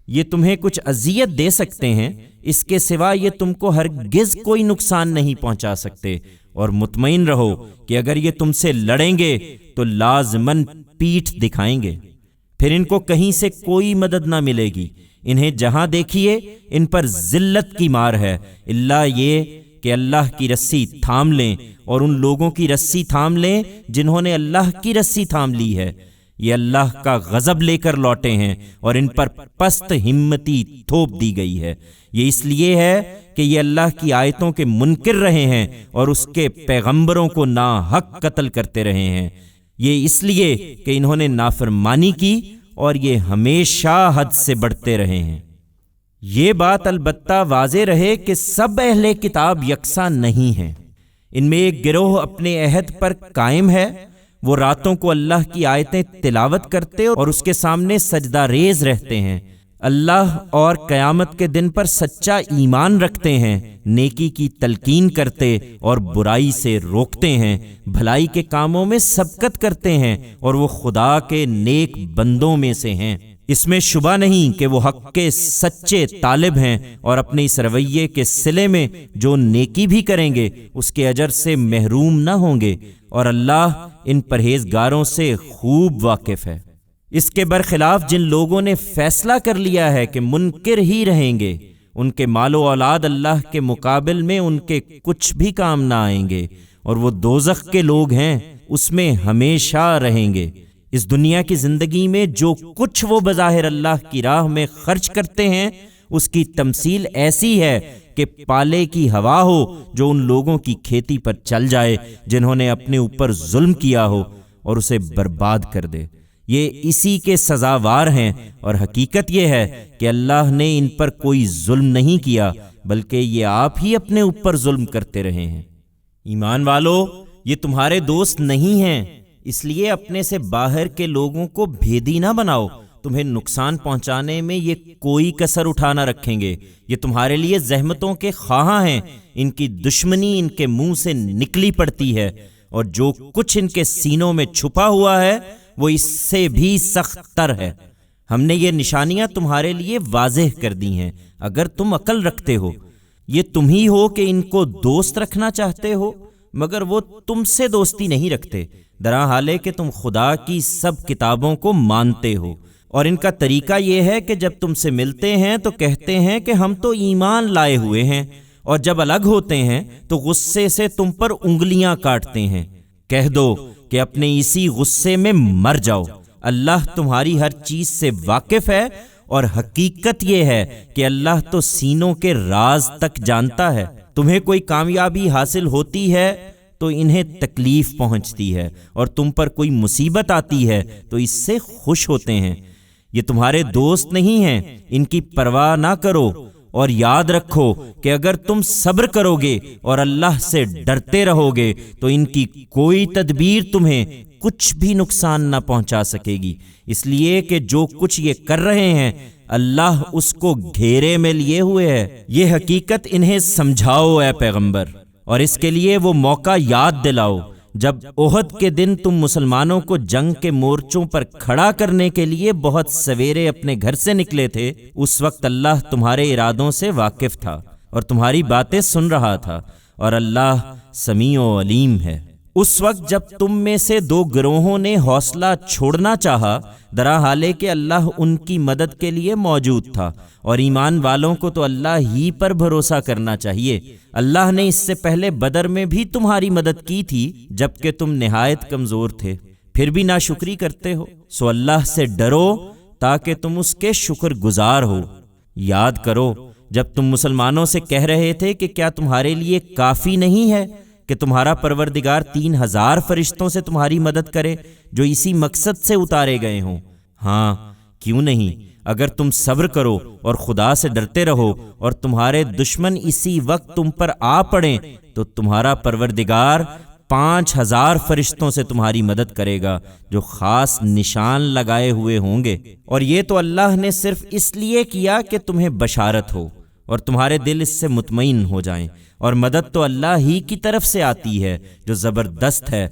یہ تمہیں کچھ اذیت دے سکتے ہیں، اس کے سوا یہ تم کو ہرگز کوئی نقصان نہیں پہنچا سکتے، اور مطمئن رہو کہ اگر یہ تم سے لڑیں گے تو لازماً پیٹھ دکھائیں گے، پھر ان کو کہیں سے کوئی مدد نہ ملے گی۔ انہیں جہاں دیکھیے ان پر ذلت کی مار ہے، الا یہ کہ اللہ کی رسی تھام لیں، اور ان لوگوں کی رسی تھام لیں جنہوں نے اللہ کی رسی تھام لی ہے۔ یہ اللہ کا غضب لے کر لوٹے ہیں، اور ان پر پست ہمتی تھوپ دی گئی ہے۔ یہ اس لیے ہے کہ یہ اللہ کی آیتوں کے منکر رہے ہیں اور اس کے پیغمبروں کو ناحق قتل کرتے رہے ہیں۔ یہ اس لیے کہ انہوں نے نافرمانی کی اور یہ ہمیشہ حد سے بڑھتے رہے ہیں۔ یہ بات البتہ واضح رہے کہ سب اہل کتاب یکساں نہیں ہیں۔ ان میں ایک گروہ اپنے عہد پر قائم ہے، وہ راتوں کو اللہ کی آیتیں تلاوت کرتے اور اس کے سامنے سجدہ ریز رہتے ہیں، اللہ اور قیامت کے دن پر سچا ایمان رکھتے ہیں، نیکی کی تلقین کرتے اور برائی سے روکتے ہیں، بھلائی کے کاموں میں سبقت کرتے ہیں، اور وہ خدا کے نیک بندوں میں سے ہیں۔ اس میں شبہ نہیں کہ وہ حق کے سچے طالب ہیں، اور اپنے اس رویے کے صلے میں جو نیکی بھی کریں گے اس کے اجر سے محروم نہ ہوں گے، اور اللہ ان پرہیزگاروں سے خوب واقف ہے۔ اس کے برخلاف جن لوگوں نے فیصلہ کر لیا ہے کہ منکر ہی رہیں گے، ان کے مال و اولاد اللہ کے مقابل میں ان کے کچھ بھی کام نہ آئیں گے، اور وہ دوزخ کے لوگ ہیں، اس میں ہمیشہ رہیں گے۔ اس دنیا کی زندگی میں جو کچھ وہ بظاہر اللہ کی راہ میں خرچ کرتے ہیں اس کی تمثیل ایسی ہے کہ پالے کی ہوا ہو جو ان لوگوں کی کھیتی پر چل جائے جنہوں نے اپنے اوپر ظلم کیا ہو اور اسے برباد کر دے۔ یہ اسی کے سزاوار ہیں، اور حقیقت یہ ہے کہ اللہ نے ان پر کوئی ظلم نہیں کیا بلکہ یہ آپ ہی اپنے اوپر ظلم کرتے رہے ہیں۔ ایمان والو، یہ تمہارے دوست نہیں ہیں، اس لیے اپنے سے باہر کے لوگوں کو بھیدی نہ بناؤ۔ تمہیں نقصان پہنچانے میں یہ کوئی کسر اٹھا نہ رکھیں گے۔ یہ تمہارے لیے زحمتوں کے خواہاں ہیں، ان کی دشمنی ان کے منہ سے نکلی پڑتی ہے، اور جو کچھ ان کے سینوں میں چھپا ہوا ہے وہ اس سے بھی سخت تر ہے۔ ہم نے یہ نشانیاں تمہارے لیے واضح کر دی ہیں، اگر تم عقل رکھتے ہو۔ یہ تم ہی ہو کہ ان کو دوست رکھنا چاہتے ہو، مگر وہ تم سے دوستی نہیں رکھتے، درا حال ہے کہ تم خدا کی سب کتابوں کو مانتے ہو۔ اور ان کا طریقہ یہ ہے کہ جب تم سے ملتے ہیں تو کہتے ہیں کہ ہم تو ایمان لائے ہوئے ہیں، اور جب الگ ہوتے ہیں تو غصے سے تم پر انگلیاں کاٹتے ہیں۔ کہہ دو کہ اپنے اسی غصے میں مر جاؤ، اللہ تمہاری ہر چیز سے واقف ہے، اور حقیقت یہ ہے کہ اللہ تو سینوں کے راز تک جانتا ہے۔ تمہیں کوئی کامیابی حاصل ہوتی ہے تو انہیں تکلیف پہنچتی ہے، اور تم پر کوئی مصیبت آتی ہے تو اس سے خوش ہوتے ہیں۔ یہ تمہارے دوست نہیں ہیں، ان کی پرواہ نہ کرو، اور یاد رکھو کہ اگر تم صبر کرو گے اور اللہ سے ڈرتے رہو گے تو ان کی کوئی تدبیر تمہیں کچھ بھی نقصان نہ پہنچا سکے گی، اس لیے کہ جو کچھ یہ کر رہے ہیں اللہ اس کو گھیرے میں لیے ہوئے ہے۔ یہ حقیقت انہیں سمجھاؤ اے پیغمبر، اور اس کے لیے وہ موقع یاد دلاؤ جب احد کے دن تم مسلمانوں کو جنگ کے مورچوں پر کھڑا کرنے کے لیے بہت سویرے اپنے گھر سے نکلے تھے۔ اس وقت اللہ تمہارے ارادوں سے واقف تھا اور تمہاری باتیں سن رہا تھا، اور اللہ سمیع و علیم ہے۔ اس وقت جب تم میں سے دو گروہوں نے حوصلہ چھوڑنا چاہا، درا حالے کہ اللہ ان کی مدد کے لیے موجود تھا، اور ایمان والوں کو تو اللہ ہی پر بھروسہ کرنا چاہیے۔ اللہ نے اس سے پہلے بدر میں بھی تمہاری مدد کی تھی جبکہ تم نہایت کمزور تھے، پھر بھی ناشکری کرتے ہو، سو اللہ سے ڈرو تاکہ تم اس کے شکر گزار ہو۔ یاد کرو جب تم مسلمانوں سے کہہ رہے تھے کہ کیا تمہارے لیے کافی نہیں ہے کہ تمہارا پروردگار 3000 فرشتوں سے تمہاری مدد کرے جو اسی مقصد سے اتارے گئے ہوں؟ ہاں، کیوں نہیں؟ اگر تم صبر کرو اور خدا سے ڈرتے رہو اور تمہارے دشمن اسی وقت تم پر آ پڑیں تو تمہارا پروردگار 5000 فرشتوں سے تمہاری مدد کرے گا جو خاص نشان لگائے ہوئے ہوں گے، اور یہ تو اللہ نے صرف اس لیے کیا کہ تمہیں بشارت ہو اور تمہارے دل اس سے مطمئن ہو جائیں، اور مدد تو اللہ ہی کی طرف سے آتی ہے جو زبردست ہے،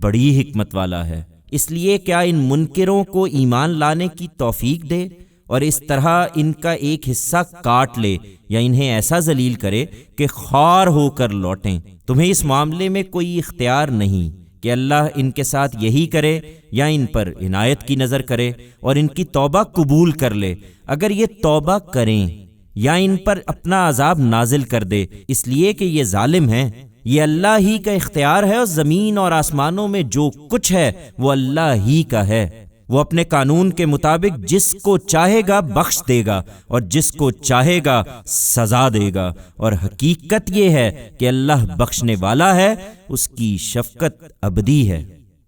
بڑی حکمت والا ہے۔ اس لیے کیا ان منکروں کو ایمان لانے کی توفیق دے اور اس طرح ان کا ایک حصہ کاٹ لے یا انہیں ایسا ذلیل کرے کہ خوار ہو کر لوٹیں۔ تمہیں اس معاملے میں کوئی اختیار نہیں کہ اللہ ان کے ساتھ یہی کرے یا ان پر عنایت کی نظر کرے اور ان کی توبہ قبول کر لے۔ اگر یہ توبہ کریں یا ان پر اپنا عذاب نازل کر دے، اس لیے کہ یہ ظالم ہیں، یہ اللہ ہی کا اختیار ہے، اور زمین اور آسمانوں میں جو کچھ ہے وہ اللہ ہی کا ہے۔ وہ اپنے قانون کے مطابق جس کو چاہے گا بخش دے گا اور جس کو چاہے گا سزا دے گا، اور حقیقت یہ ہے کہ اللہ بخشنے والا ہے، اس کی شفقت ابدی ہے۔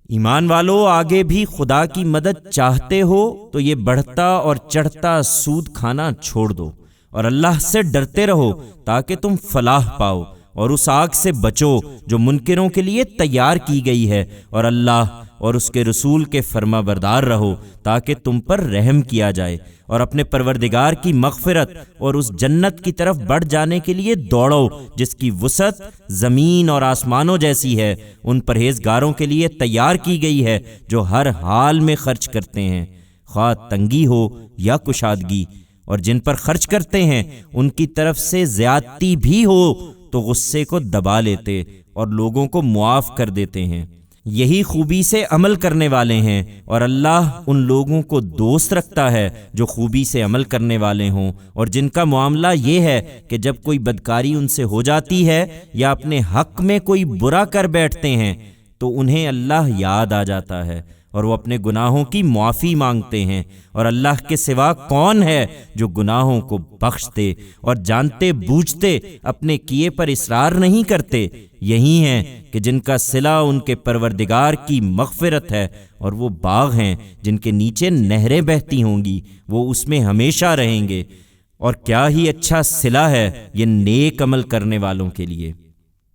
ایمان والو، آگے بھی خدا کی مدد چاہتے ہو تو یہ بڑھتا اور چڑھتا سود کھانا چھوڑ دو اور اللہ سے ڈرتے رہو تاکہ تم فلاح پاؤ، اور اس آگ سے بچو جو منکروں کے لیے تیار کی گئی ہے، اور اللہ اور اس کے رسول کے فرما بردار رہو تاکہ تم پر رحم کیا جائے، اور اپنے پروردگار کی مغفرت اور اس جنت کی طرف بڑھ جانے کے لیے دوڑو جس کی وسعت زمین اور آسمانوں جیسی ہے، ان پرہیزگاروں کے لیے تیار کی گئی ہے جو ہر حال میں خرچ کرتے ہیں، خواہ تنگی ہو یا کشادگی، اور جن پر خرچ کرتے ہیں ان کی طرف سے زیادتی بھی ہو تو غصے کو دبا لیتے اور لوگوں کو معاف کر دیتے ہیں۔ یہی خوبی سے عمل کرنے والے ہیں، اور اللہ ان لوگوں کو دوست رکھتا ہے جو خوبی سے عمل کرنے والے ہوں، اور جن کا معاملہ یہ ہے کہ جب کوئی بدکاری ان سے ہو جاتی ہے یا اپنے حق میں کوئی برا کر بیٹھتے ہیں تو انہیں اللہ یاد آ جاتا ہے اور وہ اپنے گناہوں کی معافی مانگتے ہیں، اور اللہ کے سوا کون ہے جو گناہوں کو بخش دے اور جانتے بوجھتے اپنے کیے پر اصرار نہیں کرتے۔ یہی ہیں کہ جن کا صلہ ان کے پروردگار کی مغفرت ہے، اور وہ باغ ہیں جن کے نیچے نہریں بہتی ہوں گی، وہ اس میں ہمیشہ رہیں گے، اور کیا ہی اچھا صلہ ہے یہ نیک عمل کرنے والوں کے لیے۔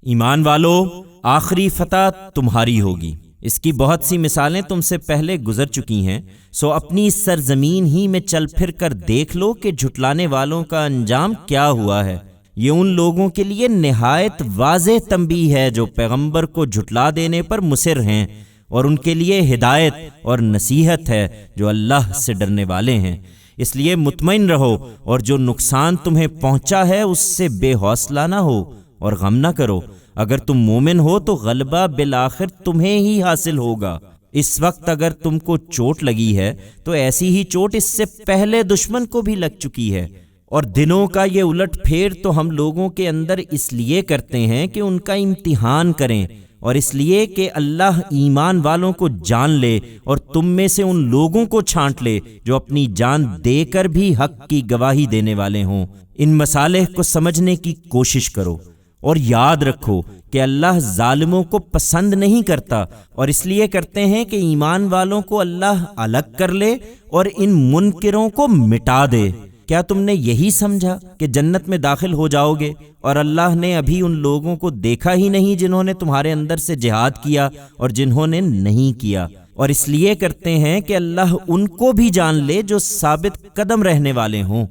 ایمان والو، آخری فتح تمہاری ہوگی، اس کی بہت سی مثالیں تم سے پہلے گزر چکی ہیں، سو اپنی سرزمین ہی میں چل پھر کر دیکھ لو کہ جھٹلانے والوں کا انجام کیا ہوا ہے۔ یہ ان لوگوں کے لیے نہایت واضح تنبیہ ہے جو پیغمبر کو جھٹلا دینے پر مصر ہیں، اور ان کے لیے ہدایت اور نصیحت ہے جو اللہ سے ڈرنے والے ہیں۔ اس لیے مطمئن رہو، اور جو نقصان تمہیں پہنچا ہے اس سے بے حوصلہ نہ ہو اور غم نہ کرو۔ اگر تم مومن ہو تو غلبہ بالآخر تمہیں ہی حاصل ہوگا۔ اس وقت اگر تم کو چوٹ لگی ہے تو ایسی ہی چوٹ اس سے پہلے دشمن کو بھی لگ چکی ہے، اور دنوں کا یہ الٹ پھیر تو ہم لوگوں کے اندر اس لیے کرتے ہیں کہ ان کا امتحان کریں، اور اس لیے کہ اللہ ایمان والوں کو جان لے اور تم میں سے ان لوگوں کو چھانٹ لے جو اپنی جان دے کر بھی حق کی گواہی دینے والے ہوں۔ ان مصالح کو سمجھنے کی کوشش کرو اور یاد رکھو کہ اللہ ظالموں کو پسند نہیں کرتا، اور اس لیے کرتے ہیں کہ ایمان والوں کو اللہ الگ کر لے اور ان منکروں کو مٹا دے۔ کیا تم نے یہی سمجھا کہ جنت میں داخل ہو جاؤ گے، اور اللہ نے ابھی ان لوگوں کو دیکھا ہی نہیں جنہوں نے تمہارے اندر سے جہاد کیا اور جنہوں نے نہیں کیا؟ اور اس لیے کرتے ہیں کہ اللہ ان کو بھی جان لے جو ثابت قدم رہنے والے ہوں۔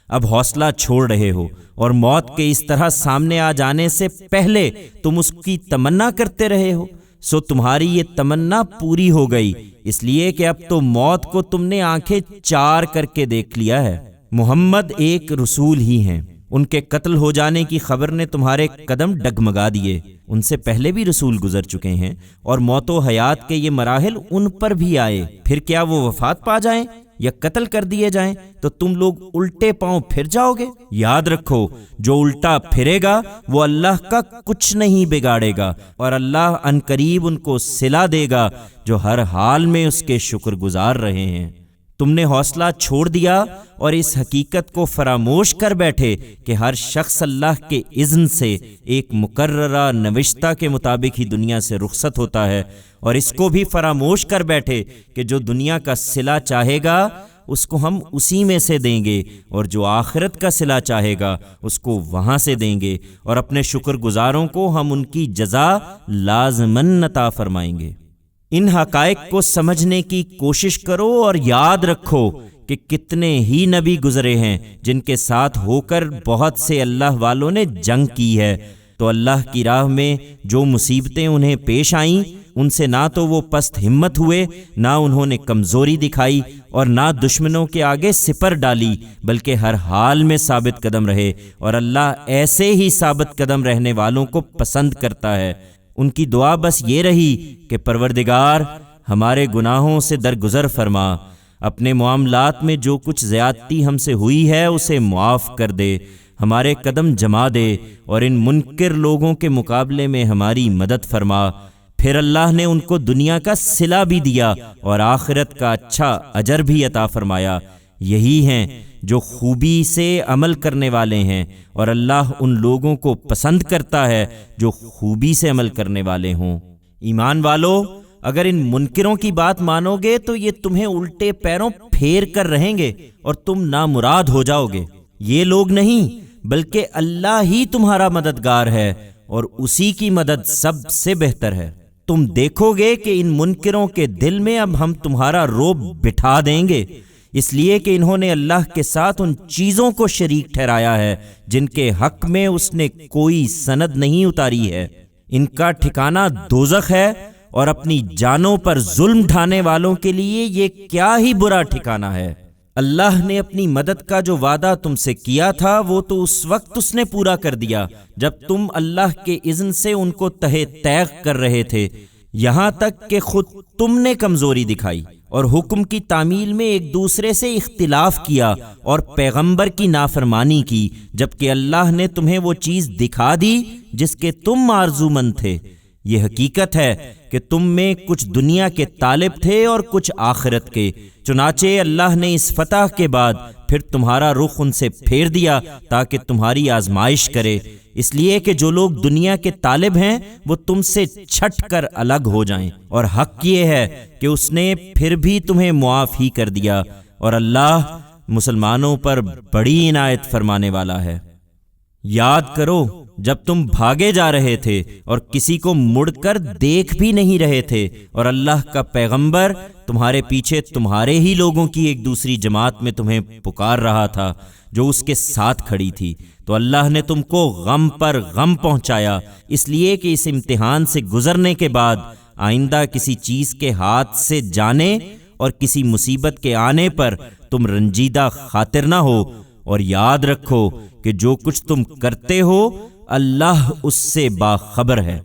اب حوصلہ چھوڑ رہے ہو، اور موت کے اس طرح سامنے آ جانے سے پہلے تم اس کی تمنا کرتے رہے ہو، سو تمہاری یہ تمنا پوری ہو گئی، اس لیے کہ اب تو موت کو تم نے آنکھیں چار کر کے دیکھ لیا ہے۔ محمد ایک رسول ہی ہیں، ان کے قتل ہو جانے کی خبر نے تمہارے قدم ڈگمگا دیے۔ ان سے پہلے بھی رسول گزر چکے ہیں، اور موت و حیات کے یہ مراحل ان پر بھی آئے، پھر کیا وہ وفات پا جائیں یا قتل کر دیے جائیں تو تم لوگ الٹے پاؤں پھر جاؤ گے؟ یاد رکھو، جو الٹا پھرے گا وہ اللہ کا کچھ نہیں بگاڑے گا، اور اللہ عنقریب ان کو صلہ دے گا جو ہر حال میں اس کے شکر گزار رہے ہیں۔ تم نے حوصلہ چھوڑ دیا اور اس حقیقت کو فراموش کر بیٹھے کہ ہر شخص اللہ کے اذن سے ایک مقررہ نوشتہ کے مطابق ہی دنیا سے رخصت ہوتا ہے، اور اس کو بھی فراموش کر بیٹھے کہ جو دنیا کا صلہ چاہے گا اس کو ہم اسی میں سے دیں گے، اور جو آخرت کا صلہ چاہے گا اس کو وہاں سے دیں گے، اور اپنے شکر گزاروں کو ہم ان کی جزا لازماً عطا فرمائیں گے۔ ان حقائق کو سمجھنے کی کوشش کرو اور یاد رکھو کہ کتنے ہی نبی گزرے ہیں جن کے ساتھ ہو کر بہت سے اللہ والوں نے جنگ کی ہے، تو اللہ کی راہ میں جو مصیبتیں انہیں پیش آئیں ان سے نہ تو وہ پست ہمت ہوئے، نہ انہوں نے کمزوری دکھائی، اور نہ دشمنوں کے آگے سپر ڈالی، بلکہ ہر حال میں ثابت قدم رہے، اور اللہ ایسے ہی ثابت قدم رہنے والوں کو پسند کرتا ہے۔ ان کی دعا بس یہ رہی کہ پروردگار ہمارے گناہوں سے درگزر فرما، اپنے معاملات میں جو کچھ زیادتی ہم سے ہوئی ہے اسے معاف کر دے، ہمارے قدم جما دے، اور ان منکر لوگوں کے مقابلے میں ہماری مدد فرما۔ پھر اللہ نے ان کو دنیا کا صلہ بھی دیا اور آخرت کا اچھا اجر بھی عطا فرمایا۔ یہی ہیں جو خوبی سے عمل کرنے والے ہیں، اور اللہ ان لوگوں کو پسند کرتا ہے جو خوبی سے عمل کرنے والے ہوں۔ ایمان والو، اگر ان منکروں کی بات مانو گے تو یہ تمہیں الٹے پیروں پھیر کر رہیں گے اور تم نامراد ہو جاؤ گے۔ یہ لوگ نہیں بلکہ اللہ ہی تمہارا مددگار ہے، اور اسی کی مدد سب سے بہتر ہے۔ تم دیکھو گے کہ ان منکروں کے دل میں اب ہم تمہارا رعب بٹھا دیں گے، اس لیے کہ انہوں نے اللہ کے ساتھ ان چیزوں کو شریک ٹھہرایا ہے جن کے حق میں اس نے کوئی سند نہیں اتاری ہے۔ ان کا ٹھکانہ دوزخ ہے، اور اپنی جانوں پر ظلم ڈھانے والوں کے لیے یہ کیا ہی برا ٹھکانہ ہے۔ اللہ نے اپنی مدد کا جو وعدہ تم سے کیا تھا وہ تو اس وقت اس نے پورا کر دیا جب تم اللہ کے اذن سے ان کو تہہ تیغ کر رہے تھے، یہاں تک کہ خود تم نے کمزوری دکھائی اور حکم کی تعمیل میں ایک دوسرے سے اختلاف کیا اور پیغمبر کی نافرمانی کی، جبکہ اللہ نے تمہیں وہ چیز دکھا دی جس کے تم آرزومند تھے۔ یہ حقیقت ہے کہ تم میں کچھ دنیا کے طالب تھے اور کچھ آخرت کے، چنانچہ اللہ نے اس فتح کے بعد پھر تمہارا رخ ان سے پھیر دیا تاکہ تمہاری آزمائش کرے، اس لیے کہ جو لوگ دنیا کے طالب ہیں وہ تم سے چھٹ کر الگ ہو جائیں، اور حق یہ ہے کہ اس نے پھر بھی تمہیں معاف ہی کر دیا، اور اللہ مسلمانوں پر بڑی عنایت فرمانے والا ہے۔ یاد کرو جب تم بھاگے جا رہے تھے اور کسی کو مڑ کر دیکھ بھی نہیں رہے تھے، اور اللہ کا پیغمبر تمہارے پیچھے تمہارے ہی لوگوں کی ایک دوسری جماعت میں تمہیں پکار رہا تھا جو اس کے ساتھ کھڑی تھی، تو اللہ نے تم کو غم پر غم پہنچایا، اس لیے کہ اس امتحان سے گزرنے کے بعد آئندہ کسی چیز کے ہاتھ سے جانے اور کسی مصیبت کے آنے پر تم رنجیدہ خاطر نہ ہو، اور یاد رکھو کہ جو کچھ تم کرتے ہو اللہ اس سے باخبر ہے۔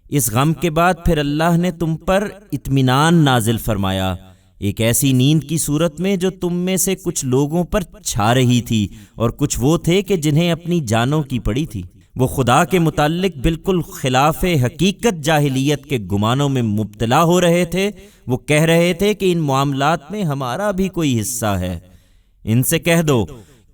اس غم کے بعد پھر اللہ نے تم پر اطمینان نازل فرمایا، ایک ایسی نیند کی صورت میں جو تم میں سے کچھ لوگوں پر چھا رہی تھی، اور کچھ وہ تھے کہ جنہیں اپنی جانوں کی پڑی تھی۔ وہ خدا کے متعلق بالکل خلاف حقیقت جاہلیت کے گمانوں میں مبتلا ہو رہے تھے۔ وہ کہہ رہے تھے کہ ان معاملات میں ہمارا بھی کوئی حصہ ہے۔ ان سے کہہ دو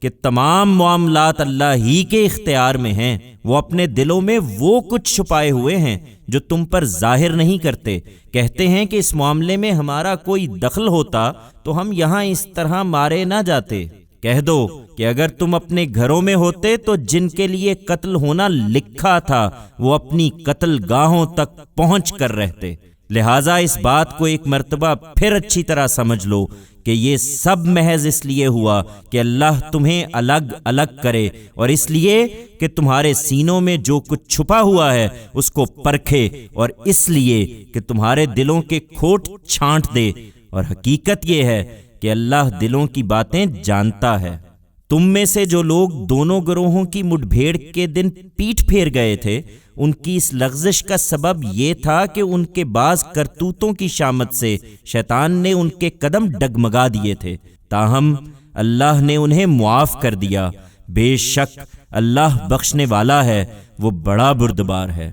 کہ تمام معاملات اللہ ہی کے اختیار میں ہیں۔ وہ اپنے دلوں میں وہ کچھ چھپائے ہوئے ہیں جو تم پر ظاہر نہیں کرتے۔ کہتے ہیں کہ اس معاملے میں ہمارا کوئی دخل ہوتا تو ہم یہاں اس طرح مارے نہ جاتے۔ کہہ دو کہ اگر تم اپنے گھروں میں ہوتے تو جن کے لیے قتل ہونا لکھا تھا وہ اپنی قتل گاہوں تک پہنچ کر رہتے۔ لہٰذا اس بات کو ایک مرتبہ پھر اچھی طرح سمجھ لو کہ یہ سب محض اس لیے ہوا کہ اللہ تمہیں الگ الگ کرے، اور اس لیے کہ تمہارے سینوں میں جو کچھ چھپا ہوا ہے اس کو پرکھے، اور اس لیے کہ تمہارے دلوں کے کھوٹ چھانٹ دے۔ اور حقیقت یہ ہے کہ اللہ دلوں کی باتیں جانتا ہے۔ تم میں سے جو لوگ دونوں گروہوں کی مٹ بھیڑ کے دن پیٹھ پھیر گئے تھے، ان کی اس لغزش کا سبب یہ تھا کہ ان کے بعض کرتوتوں کی شامت سے شیطان نے ان کے قدم ڈگمگا دیے تھے، تاہم اللہ نے انہیں معاف کر دیا۔ بے شک اللہ بخشنے والا ہے، وہ بڑا بردبار ہے۔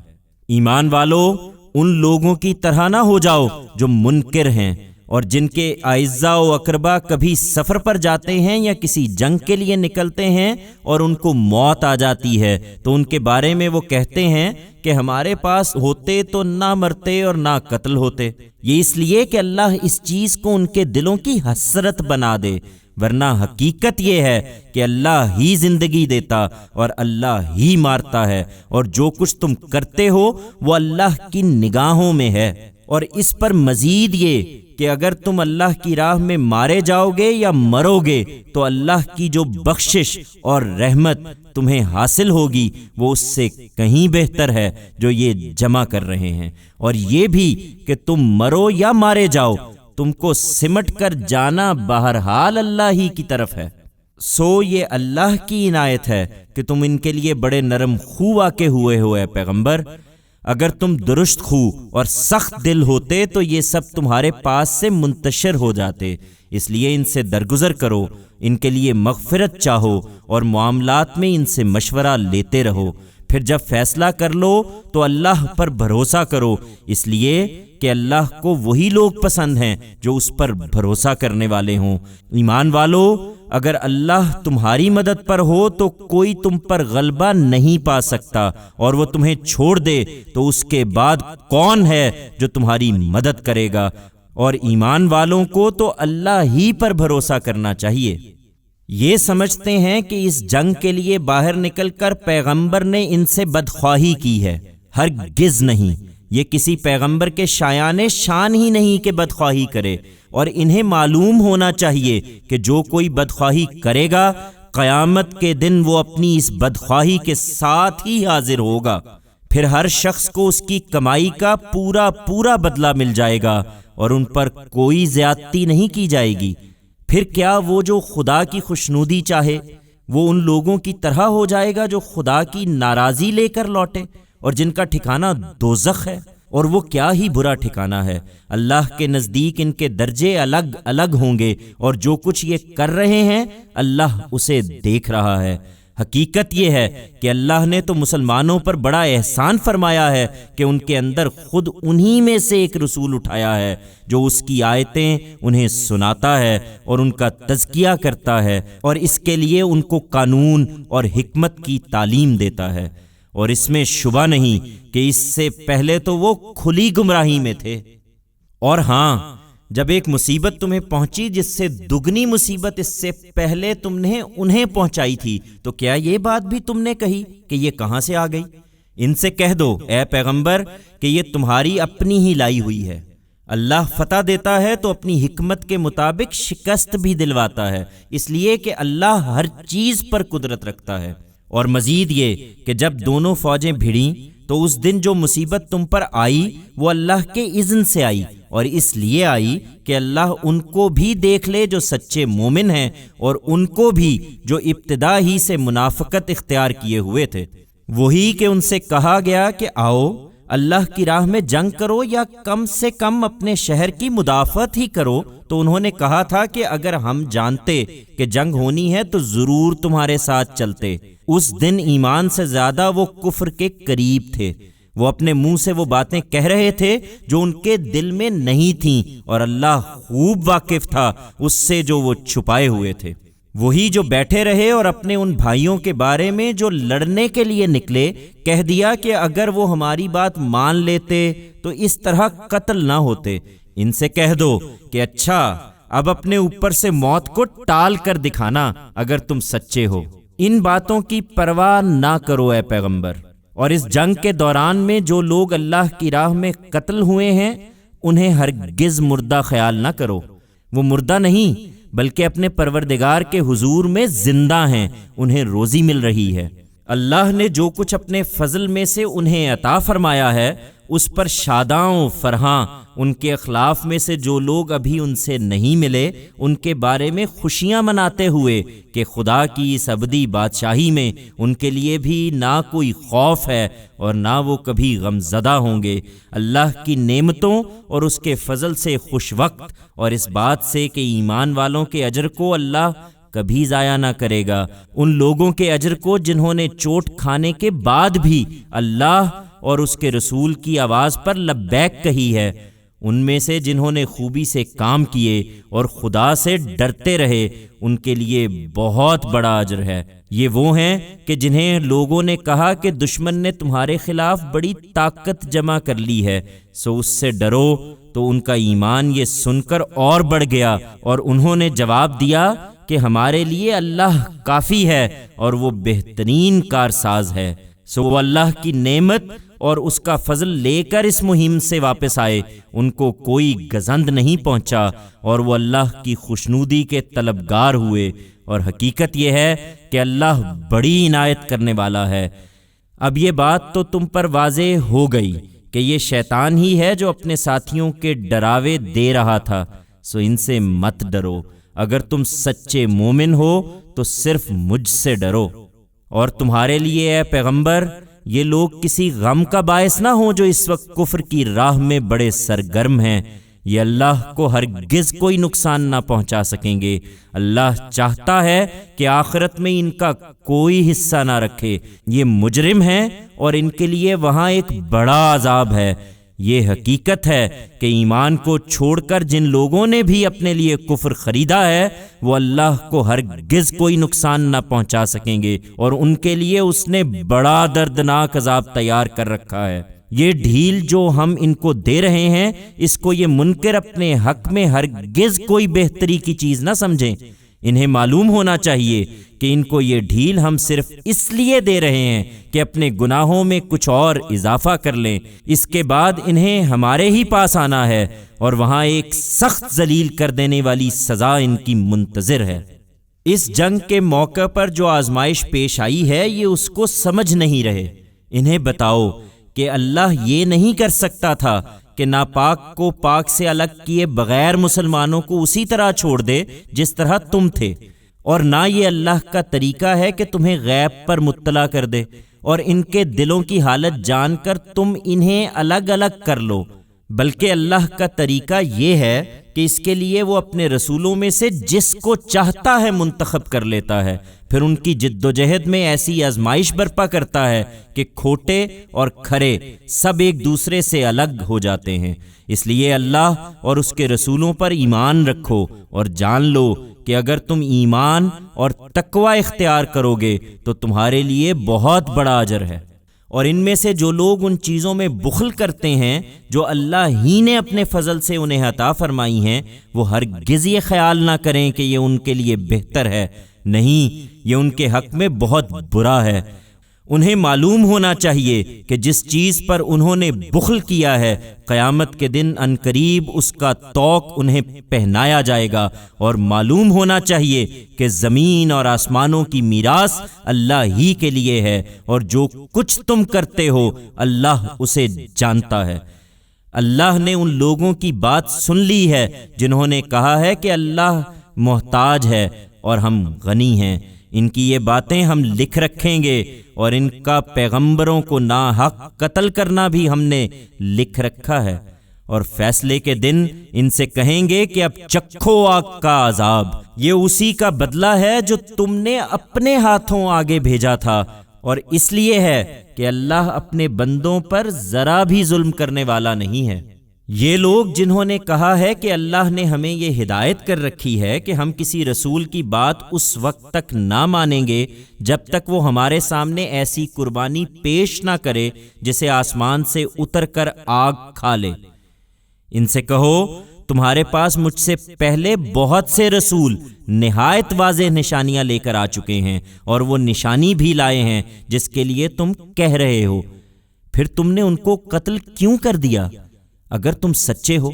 ایمان والو، ان لوگوں کی طرح نہ ہو جاؤ جو منکر ہیں، اور جن کے اعزاء و اقربا کبھی سفر پر جاتے ہیں یا کسی جنگ کے لیے نکلتے ہیں اور ان کو موت آ جاتی ہے تو ان کے بارے میں وہ کہتے ہیں کہ ہمارے پاس ہوتے تو نہ مرتے اور نہ قتل ہوتے۔ یہ اس لیے کہ اللہ اس چیز کو ان کے دلوں کی حسرت بنا دے، ورنہ حقیقت یہ ہے کہ اللہ ہی زندگی دیتا اور اللہ ہی مارتا ہے، اور جو کچھ تم کرتے ہو وہ اللہ کی نگاہوں میں ہے۔ اور اس پر مزید یہ کہ اگر تم اللہ کی راہ میں مارے جاؤ گے یا مرو گے تو اللہ کی جو بخشش اور رحمت تمہیں حاصل ہوگی وہ اس سے کہیں بہتر ہے جو یہ جمع کر رہے ہیں۔ اور یہ بھی کہ تم مرو یا مارے جاؤ، تم کو سمٹ کر جانا بہرحال اللہ ہی کی طرف ہے۔ سو یہ اللہ کی عنایت ہے کہ تم ان کے لیے بڑے نرم خو واقع ہوئے ہو اے پیغمبر۔ اگر تم درست خو اور سخت دل ہوتے تو یہ سب تمہارے پاس سے منتشر ہو جاتے، اس لیے ان سے درگزر کرو، ان کے لیے مغفرت چاہو اور معاملات میں ان سے مشورہ لیتے رہو۔ پھر جب فیصلہ کر لو تو اللہ پر بھروسہ کرو، اس لیے کہ اللہ کو وہی لوگ پسند ہیں جو اس پر بھروسہ کرنے والے ہوں۔ ایمان والو، اگر اللہ تمہاری مدد پر ہو تو کوئی تم پر غلبہ نہیں پا سکتا، اور وہ تمہیں چھوڑ دے تو اس کے بعد کون ہے جو تمہاری مدد کرے گا؟ اور ایمان والوں کو تو اللہ ہی پر بھروسہ کرنا چاہیے۔ یہ سمجھتے ہیں کہ اس جنگ کے لیے باہر نکل کر پیغمبر نے ان سے بدخواہی کی ہے، ہرگز نہیں۔ یہ کسی پیغمبر کے شایان شان ہی نہیں کہ بدخواہی کرے، اور انہیں معلوم ہونا چاہیے کہ جو کوئی بدخواہی کرے گا قیامت کے دن وہ اپنی اس بدخواہی کے ساتھ ہی حاضر ہوگا۔ پھر ہر شخص کو اس کی کمائی کا پورا پورا بدلہ مل جائے گا، اور ان پر کوئی زیادتی نہیں کی جائے گی۔ پھر کیا وہ جو خدا کی خوشنودی چاہے وہ ان لوگوں کی طرح ہو جائے گا جو خدا کی ناراضی لے کر لوٹے اور جن کا ٹھکانہ دوزخ ہے؟ اور وہ کیا ہی برا ٹھکانہ ہے۔ اللہ کے نزدیک ان کے درجے الگ الگ ہوں گے، اور جو کچھ یہ کر رہے ہیں اللہ اسے دیکھ رہا ہے۔ حقیقت یہ ہے کہ اللہ نے تو مسلمانوں پر بڑا احسان فرمایا ہے کہ ان کے اندر خود انہی میں سے ایک رسول اٹھایا ہے جو اس کی آیتیں انہیں سناتا ہے اور ان کا تزکیہ کرتا ہے، اور اس کے لیے ان کو قانون اور حکمت کی تعلیم دیتا ہے۔ اور اس میں شبہ نہیں کہ اس سے پہلے تو وہ کھلی گمراہی میں تھے۔ اور ہاں، جب ایک مصیبت تمہیں پہنچی جس سے دگنی مصیبت اس سے پہلے تم نے انہیں پہنچائی تھی تو کیا یہ بات بھی تم نے کہی کہ یہ کہاں سے آ گئی؟ ان سے کہہ دو اے پیغمبر کہ یہ تمہاری اپنی ہی لائی ہوئی ہے۔ اللہ فتح دیتا ہے تو اپنی حکمت کے مطابق شکست بھی دلواتا ہے، اس لیے کہ اللہ ہر چیز پر قدرت رکھتا ہے۔ اور مزید یہ کہ جب دونوں فوجیں بھڑیں تو اس دن جو مصیبت تم پر آئی وہ اللہ کے اذن سے آئی، اور اس لیے آئی کہ اللہ ان کو بھی دیکھ لے جو سچے مومن ہیں، اور ان کو بھی جو ابتدا ہی سے منافقت اختیار کیے ہوئے تھے۔ وہی کہ ان سے کہا گیا کہ آؤ اللہ کی راہ میں جنگ کرو یا کم سے کم اپنے شہر کی مدافعت ہی کرو۔ تو انہوں نے کہا تھا کہ اگر ہم جانتے کہ جنگ ہونی ہے تو ضرور تمہارے ساتھ چلتے۔ اس دن ایمان سے زیادہ وہ کفر کے قریب تھے۔ وہ اپنے منہ سے وہ باتیں کہہ رہے تھے جو ان کے دل میں نہیں تھیں، اور اللہ خوب واقف تھا اس سے جو وہ چھپائے ہوئے تھے۔ وہی جو بیٹھے رہے اور اپنے ان بھائیوں کے بارے میں جو لڑنے کے لیے نکلے کہہ دیا کہ اگر وہ ہماری بات مان لیتے تو اس طرح قتل نہ ہوتے۔ ان سے کہہ دو کہ اچھا، اب اپنے اوپر سے موت کو ٹال کر دکھانا اگر تم سچے ہو۔ ان باتوں کی پرواہ نہ کرو اے پیغمبر، اور اس جنگ کے دوران میں جو لوگ اللہ کی راہ میں قتل ہوئے ہیں انہیں ہرگز مردہ خیال نہ کرو۔ وہ مردہ نہیں بلکہ اپنے پروردگار کے حضور میں زندہ ہیں، انہیں روزی مل رہی ہے۔ اللہ نے جو کچھ اپنے فضل میں سے انہیں عطا فرمایا ہے اس پر شاداں و فرحاں، ان کے اخلاف میں سے جو لوگ ابھی ان سے نہیں ملے ان کے بارے میں خوشیاں مناتے ہوئے کہ خدا کی اس ابدی بادشاہی میں ان کے لیے بھی نہ کوئی خوف ہے اور نہ وہ کبھی غم زدہ ہوں گے۔ اللہ کی نعمتوں اور اس کے فضل سے خوش وقت، اور اس بات سے کہ ایمان والوں کے اجر کو اللہ کبھی ضائع نہ کرے گا، ان لوگوں کے اجر کو جنہوں نے چوٹ کھانے کے بعد بھی اللہ اور اس کے رسول کی آواز پر لبیک کہی ہے، ان میں سے جنہوں نے خوبی سے کام کیے اور خدا سے ڈرتے رہے، ان کے لیے بہت بڑا اجر ہے۔ یہ وہ ہیں کہ جنہیں لوگوں نے کہا کہ دشمن نے تمہارے خلاف بڑی طاقت جمع کر لی ہے، سو اس سے ڈرو، تو ان کا ایمان یہ سن کر اور بڑھ گیا، اور انہوں نے جواب دیا کہ ہمارے لیے اللہ کافی ہے اور وہ بہترین کارساز ہے۔ سو وہ اللہ کی نعمت اور اس کا فضل لے کر اس مہم سے واپس آئے، ان کو کوئی گزند نہیں پہنچا، اور وہ اللہ کی خوشنودی کے طلبگار ہوئے، اور حقیقت یہ ہے کہ اللہ بڑی عنایت کرنے والا ہے۔ اب یہ بات تو تم پر واضح ہو گئی کہ یہ شیطان ہی ہے جو اپنے ساتھیوں کے ڈراوے دے رہا تھا، سو ان سے مت ڈرو۔ اگر تم سچے مومن ہو تو صرف مجھ سے ڈرو۔ اور تمہارے لیے اے پیغمبر یہ لوگ کسی غم کا باعث نہ ہوں جو اس وقت کفر کی راہ میں بڑے سرگرم ہیں، یہ اللہ کو ہرگز کوئی نقصان نہ پہنچا سکیں گے۔ اللہ چاہتا ہے کہ آخرت میں ان کا کوئی حصہ نہ رکھے۔ یہ مجرم ہیں اور ان کے لیے وہاں ایک بڑا عذاب ہے۔ یہ حقیقت ہے کہ ایمان کو چھوڑ کر جن لوگوں نے بھی اپنے لیے کفر خریدا ہے وہ اللہ کو ہرگز کوئی نقصان نہ پہنچا سکیں گے، اور ان کے لیے اس نے بڑا دردناک عذاب تیار کر رکھا ہے۔ یہ ڈھیل جو ہم ان کو دے رہے ہیں اس کو یہ منکر اپنے حق میں ہرگز کوئی بہتری کی چیز نہ سمجھیں۔ انہیں معلوم ہونا چاہیے کہ ان کو یہ ڈھیل ہم صرف اس لیے دے رہے ہیں کہ اپنے گناہوں میں کچھ اور اضافہ کر لیں، اس کے بعد انہیں ہمارے ہی پاس آنا ہے، اور وہاں ایک سخت ذلیل کر دینے والی سزا ان کی منتظر ہے۔ اس جنگ کے موقع پر جو آزمائش پیش آئی ہے یہ اس کو سمجھ نہیں رہے۔ انہیں بتاؤ کہ اللہ یہ نہیں کر سکتا تھا کہ ناپاک کو پاک سے الگ کیے بغیر مسلمانوں کو اسی طرح چھوڑ دے جس طرح تم تھے، اور نہ یہ اللہ کا طریقہ ہے کہ تمہیں غیب پر مطلع کر دے اور ان کے دلوں کی حالت جان کر تم انہیں الگ الگ کر لو، بلکہ اللہ کا طریقہ یہ ہے کہ اس کے لیے وہ اپنے رسولوں میں سے جس کو چاہتا ہے منتخب کر لیتا ہے، پھر ان کی جد و جہد میں ایسی آزمائش برپا کرتا ہے کہ کھوٹے اور کھرے سب ایک دوسرے سے الگ ہو جاتے ہیں۔ اس لیے اللہ اور اس کے رسولوں پر ایمان رکھو اور جان لو کہ اگر تم ایمان اور تقوی اختیار کرو گے تو تمہارے لیے بہت بڑا اجر ہے۔ اور ان میں سے جو لوگ ان چیزوں میں بخل کرتے ہیں جو اللہ ہی نے اپنے فضل سے انہیں عطا فرمائی ہیں، وہ ہرگز یہ خیال نہ کریں کہ یہ ان کے لیے بہتر ہے، نہیں، یہ ان کے حق میں بہت برا ہے۔ انہیں معلوم ہونا چاہیے کہ جس چیز پر انہوں نے بخل کیا ہے قیامت کے دن عنقریب اس کا طوق انہیں پہنایا جائے گا، اور معلوم ہونا چاہیے کہ زمین اور آسمانوں کی میراث اللہ ہی کے لیے ہے، اور جو کچھ تم کرتے ہو اللہ اسے جانتا ہے۔ اللہ نے ان لوگوں کی بات سن لی ہے جنہوں نے کہا ہے کہ اللہ محتاج ہے اور ہم غنی ہیں۔ ان کی یہ باتیں ہم لکھ رکھیں گے، اور ان کا پیغمبروں کو ناحق قتل کرنا بھی ہم نے لکھ رکھا ہے، اور فیصلے کے دن ان سے کہیں گے کہ اب چکھو آگ کا عذاب، یہ اسی کا بدلہ ہے جو تم نے اپنے ہاتھوں آگے بھیجا تھا، اور اس لیے ہے کہ اللہ اپنے بندوں پر ذرا بھی ظلم کرنے والا نہیں ہے۔ یہ لوگ جنہوں نے کہا ہے کہ اللہ نے ہمیں یہ ہدایت کر رکھی ہے کہ ہم کسی رسول کی بات اس وقت تک نہ مانیں گے جب تک وہ ہمارے سامنے ایسی قربانی پیش نہ کرے جسے آسمان سے اتر کر آگ کھا لے، ان سے کہو تمہارے پاس مجھ سے پہلے بہت سے رسول نہایت واضح نشانیاں لے کر آ چکے ہیں، اور وہ نشانی بھی لائے ہیں جس کے لیے تم کہہ رہے ہو، پھر تم نے ان کو قتل کیوں کر دیا اگر تم سچے ہو؟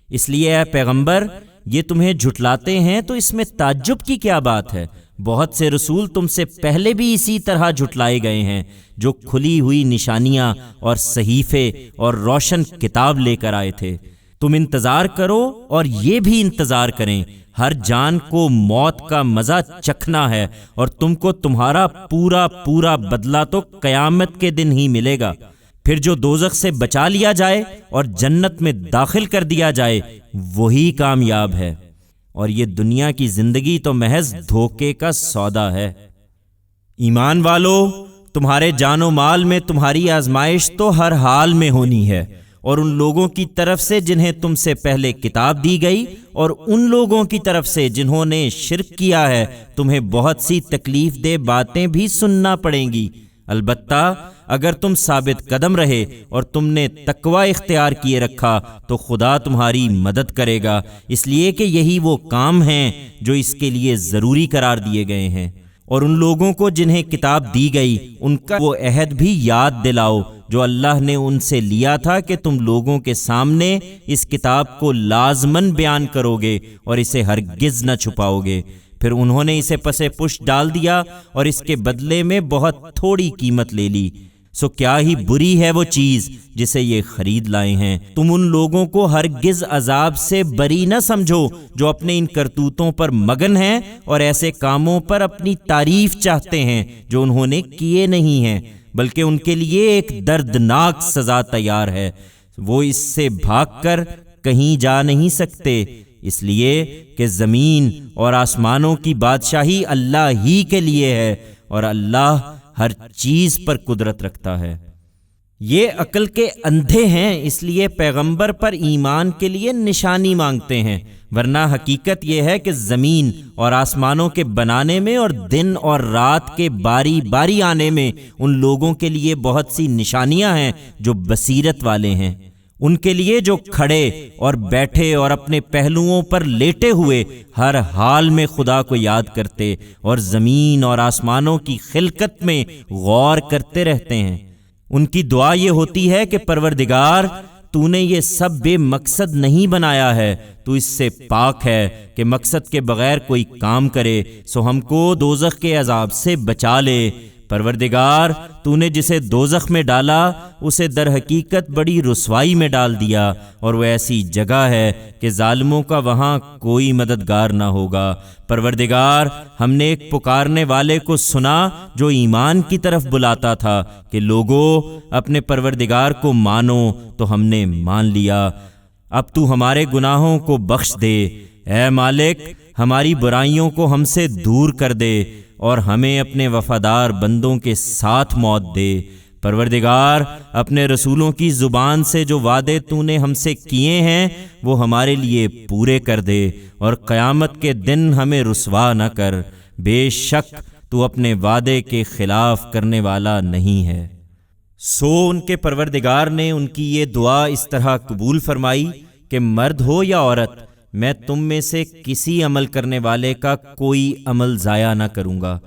اس لیے اے پیغمبر، یہ تمہیں جھٹلاتے ہیں تو اس میں تعجب کی کیا بات ہے؟ بہت سے رسول تم سے پہلے بھی اسی طرح جھٹلائے گئے ہیں، جو کھلی ہوئی نشانیاں اور صحیفے اور روشن کتاب لے کر آئے تھے۔ تم انتظار کرو اور یہ بھی انتظار کریں، ہر جان کو موت کا مزہ چکھنا ہے، اور تم کو تمہارا پورا بدلہ تو قیامت کے دن ہی ملے گا۔ پھر جو دوزخ سے بچا لیا جائے اور جنت میں داخل کر دیا جائے وہی کامیاب ہے، اور یہ دنیا کی زندگی تو محض دھوکے کا سودا ہے۔ ایمان والو، تمہارے جان و مال میں تمہاری آزمائش تو ہر حال میں ہونی ہے، اور ان لوگوں کی طرف سے جنہیں تم سے پہلے کتاب دی گئی اور ان لوگوں کی طرف سے جنہوں نے شرک کیا ہے تمہیں بہت سی تکلیف دہ باتیں بھی سننا پڑیں گی، البتہ اگر تم ثابت قدم رہے اور تم نے تقوی اختیار کیے رکھا تو خدا تمہاری مدد کرے گا، اس لیے کہ یہی وہ کام ہیں جو اس کے لیے ضروری قرار دیے گئے ہیں۔ اور ان لوگوں کو جنہیں کتاب دی گئی ان کا وہ عہد بھی یاد دلاؤ جو اللہ نے ان سے لیا تھا کہ تم لوگوں کے سامنے اس کتاب کو لازماً بیان کرو گے اور اسے ہرگز نہ چھپاؤ گے، پھر انہوں نے اسے پسے پشت ڈال دیا اور اس کے بدلے میں بہت تھوڑی قیمت لے لی، سو کیا ہی بری ہے وہ چیز جسے یہ خرید لائے ہیں۔ تم ان لوگوں کو ہرگز عذاب سے بری نہ سمجھو جو اپنے ان کرتوتوں پر مگن ہیں اور ایسے کاموں پر اپنی تعریف چاہتے ہیں جو انہوں نے کیے نہیں ہیں، بلکہ ان کے لیے ایک دردناک سزا تیار ہے، وہ اس سے بھاگ کر کہیں جا نہیں سکتے، اس لیے کہ زمین اور آسمانوں کی بادشاہی اللہ ہی کے لیے ہے، اور اللہ ہر چیز پر قدرت رکھتا ہے۔ یہ عقل کے اندھے ہیں، اس لیے پیغمبر پر ایمان کے لیے نشانی مانگتے ہیں، ورنہ حقیقت یہ ہے کہ زمین اور آسمانوں کے بنانے میں اور دن اور رات کے باری باری آنے میں ان لوگوں کے لیے بہت سی نشانیاں ہیں جو بصیرت والے ہیں، ان کے لیے جو کھڑے اور بیٹھے اور اپنے پہلوؤں پر لیٹے ہوئے ہر حال میں خدا کو یاد کرتے اور زمین اور آسمانوں کی خلقت میں غور کرتے رہتے ہیں۔ ان کی دعا یہ ہوتی ہے کہ پروردگار، تو نے یہ سب بے مقصد نہیں بنایا ہے، تو اس سے پاک ہے کہ مقصد کے بغیر کوئی کام کرے، سو ہم کو دوزخ کے عذاب سے بچا لے۔ پروردگار، تو نے جسے دوزخ میں ڈالا اسے در حقیقت بڑی رسوائی میں ڈال دیا، اور وہ ایسی جگہ ہے کہ ظالموں کا وہاں کوئی مددگار نہ ہوگا۔ پروردگار، ہم نے ایک پکارنے والے کو سنا جو ایمان کی طرف بلاتا تھا کہ لوگو اپنے پروردگار کو مانو، تو ہم نے مان لیا، اب تو ہمارے گناہوں کو بخش دے، اے مالک ہماری برائیوں کو ہم سے دور کر دے اور ہمیں اپنے وفادار بندوں کے ساتھ موت دے۔ پروردگار، اپنے رسولوں کی زبان سے جو وعدے تو نے ہم سے کیے ہیں وہ ہمارے لیے پورے کر دے، اور قیامت کے دن ہمیں رسوا نہ کر، بے شک تو اپنے وعدے کے خلاف کرنے والا نہیں ہے۔ سو ان کے پروردگار نے ان کی یہ دعا اس طرح قبول فرمائی کہ مرد ہو یا عورت، میں تم میں سے کسی عمل کرنے والے کا کوئی عمل ضائع نہ کروں گا،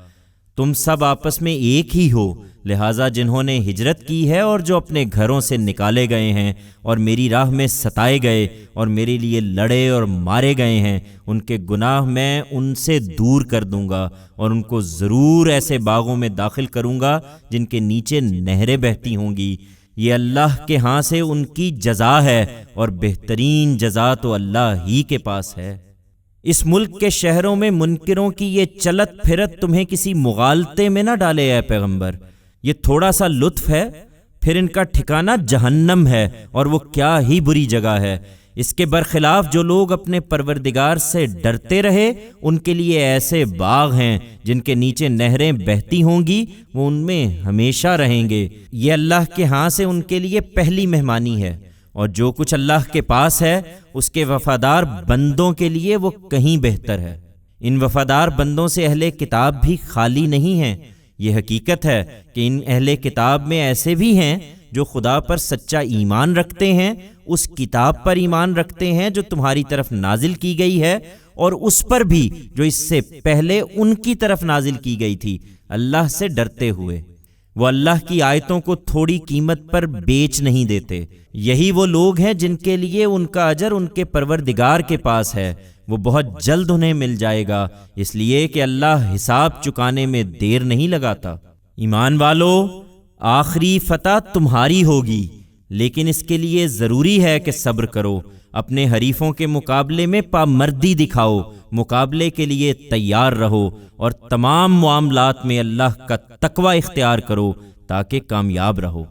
تم سب آپس میں ایک ہی ہو، لہٰذا جنہوں نے ہجرت کی ہے اور جو اپنے گھروں سے نکالے گئے ہیں اور میری راہ میں ستائے گئے اور میرے لیے لڑے اور مارے گئے ہیں، ان کے گناہ میں ان سے دور کر دوں گا، اور ان کو ضرور ایسے باغوں میں داخل کروں گا جن کے نیچے نہریں بہتی ہوں گی، یہ اللہ کے ہاں سے ان کی جزا ہے، اور بہترین جزا تو اللہ ہی کے پاس ہے۔ اس ملک کے شہروں میں منکروں کی یہ چلت پھرت تمہیں کسی مغالطے میں نہ ڈالے اے پیغمبر۔ یہ تھوڑا سا لطف ہے، پھر ان کا ٹھکانہ جہنم ہے، اور وہ کیا ہی بری جگہ ہے۔ اس کے برخلاف جو لوگ اپنے پروردگار سے ڈرتے رہے، ان کے لیے ایسے باغ ہیں جن کے نیچے نہریں بہتی ہوں گی، وہ ان میں ہمیشہ رہیں گے۔ یہ اللہ کے ہاں سے ان کے لیے پہلی مہمانی ہے، اور جو کچھ اللہ کے پاس ہے اس کے وفادار بندوں کے لیے وہ کہیں بہتر ہے۔ ان وفادار بندوں سے اہل کتاب بھی خالی نہیں ہیں۔ یہ حقیقت ہے کہ ان اہل کتاب میں ایسے بھی ہیں جو خدا پر سچا ایمان رکھتے ہیں، اس کتاب پر ایمان رکھتے ہیں جو تمہاری طرف نازل کی گئی ہے، اور اس پر بھی جو اس سے پہلے ان کی طرف نازل کی گئی تھی، اللہ سے ڈرتے ہوئے۔ وہ اللہ کی آیتوں کو تھوڑی قیمت پر بیچ نہیں دیتے۔ یہی وہ لوگ ہیں جن کے لیے ان کا اجر ان کے پروردگار کے پاس ہے، وہ بہت جلد انہیں مل جائے گا، اس لیے کہ اللہ حساب چکانے میں دیر نہیں لگاتا۔ ایمان والو، آخری فتح تمہاری ہوگی، لیکن اس کے لیے ضروری ہے کہ صبر کرو۔ اپنے حریفوں کے مقابلے میں پامردی دکھاؤ، مقابلے کے لیے تیار رہو، اور تمام معاملات میں اللہ کا تقوی اختیار کرو تاکہ کامیاب رہو۔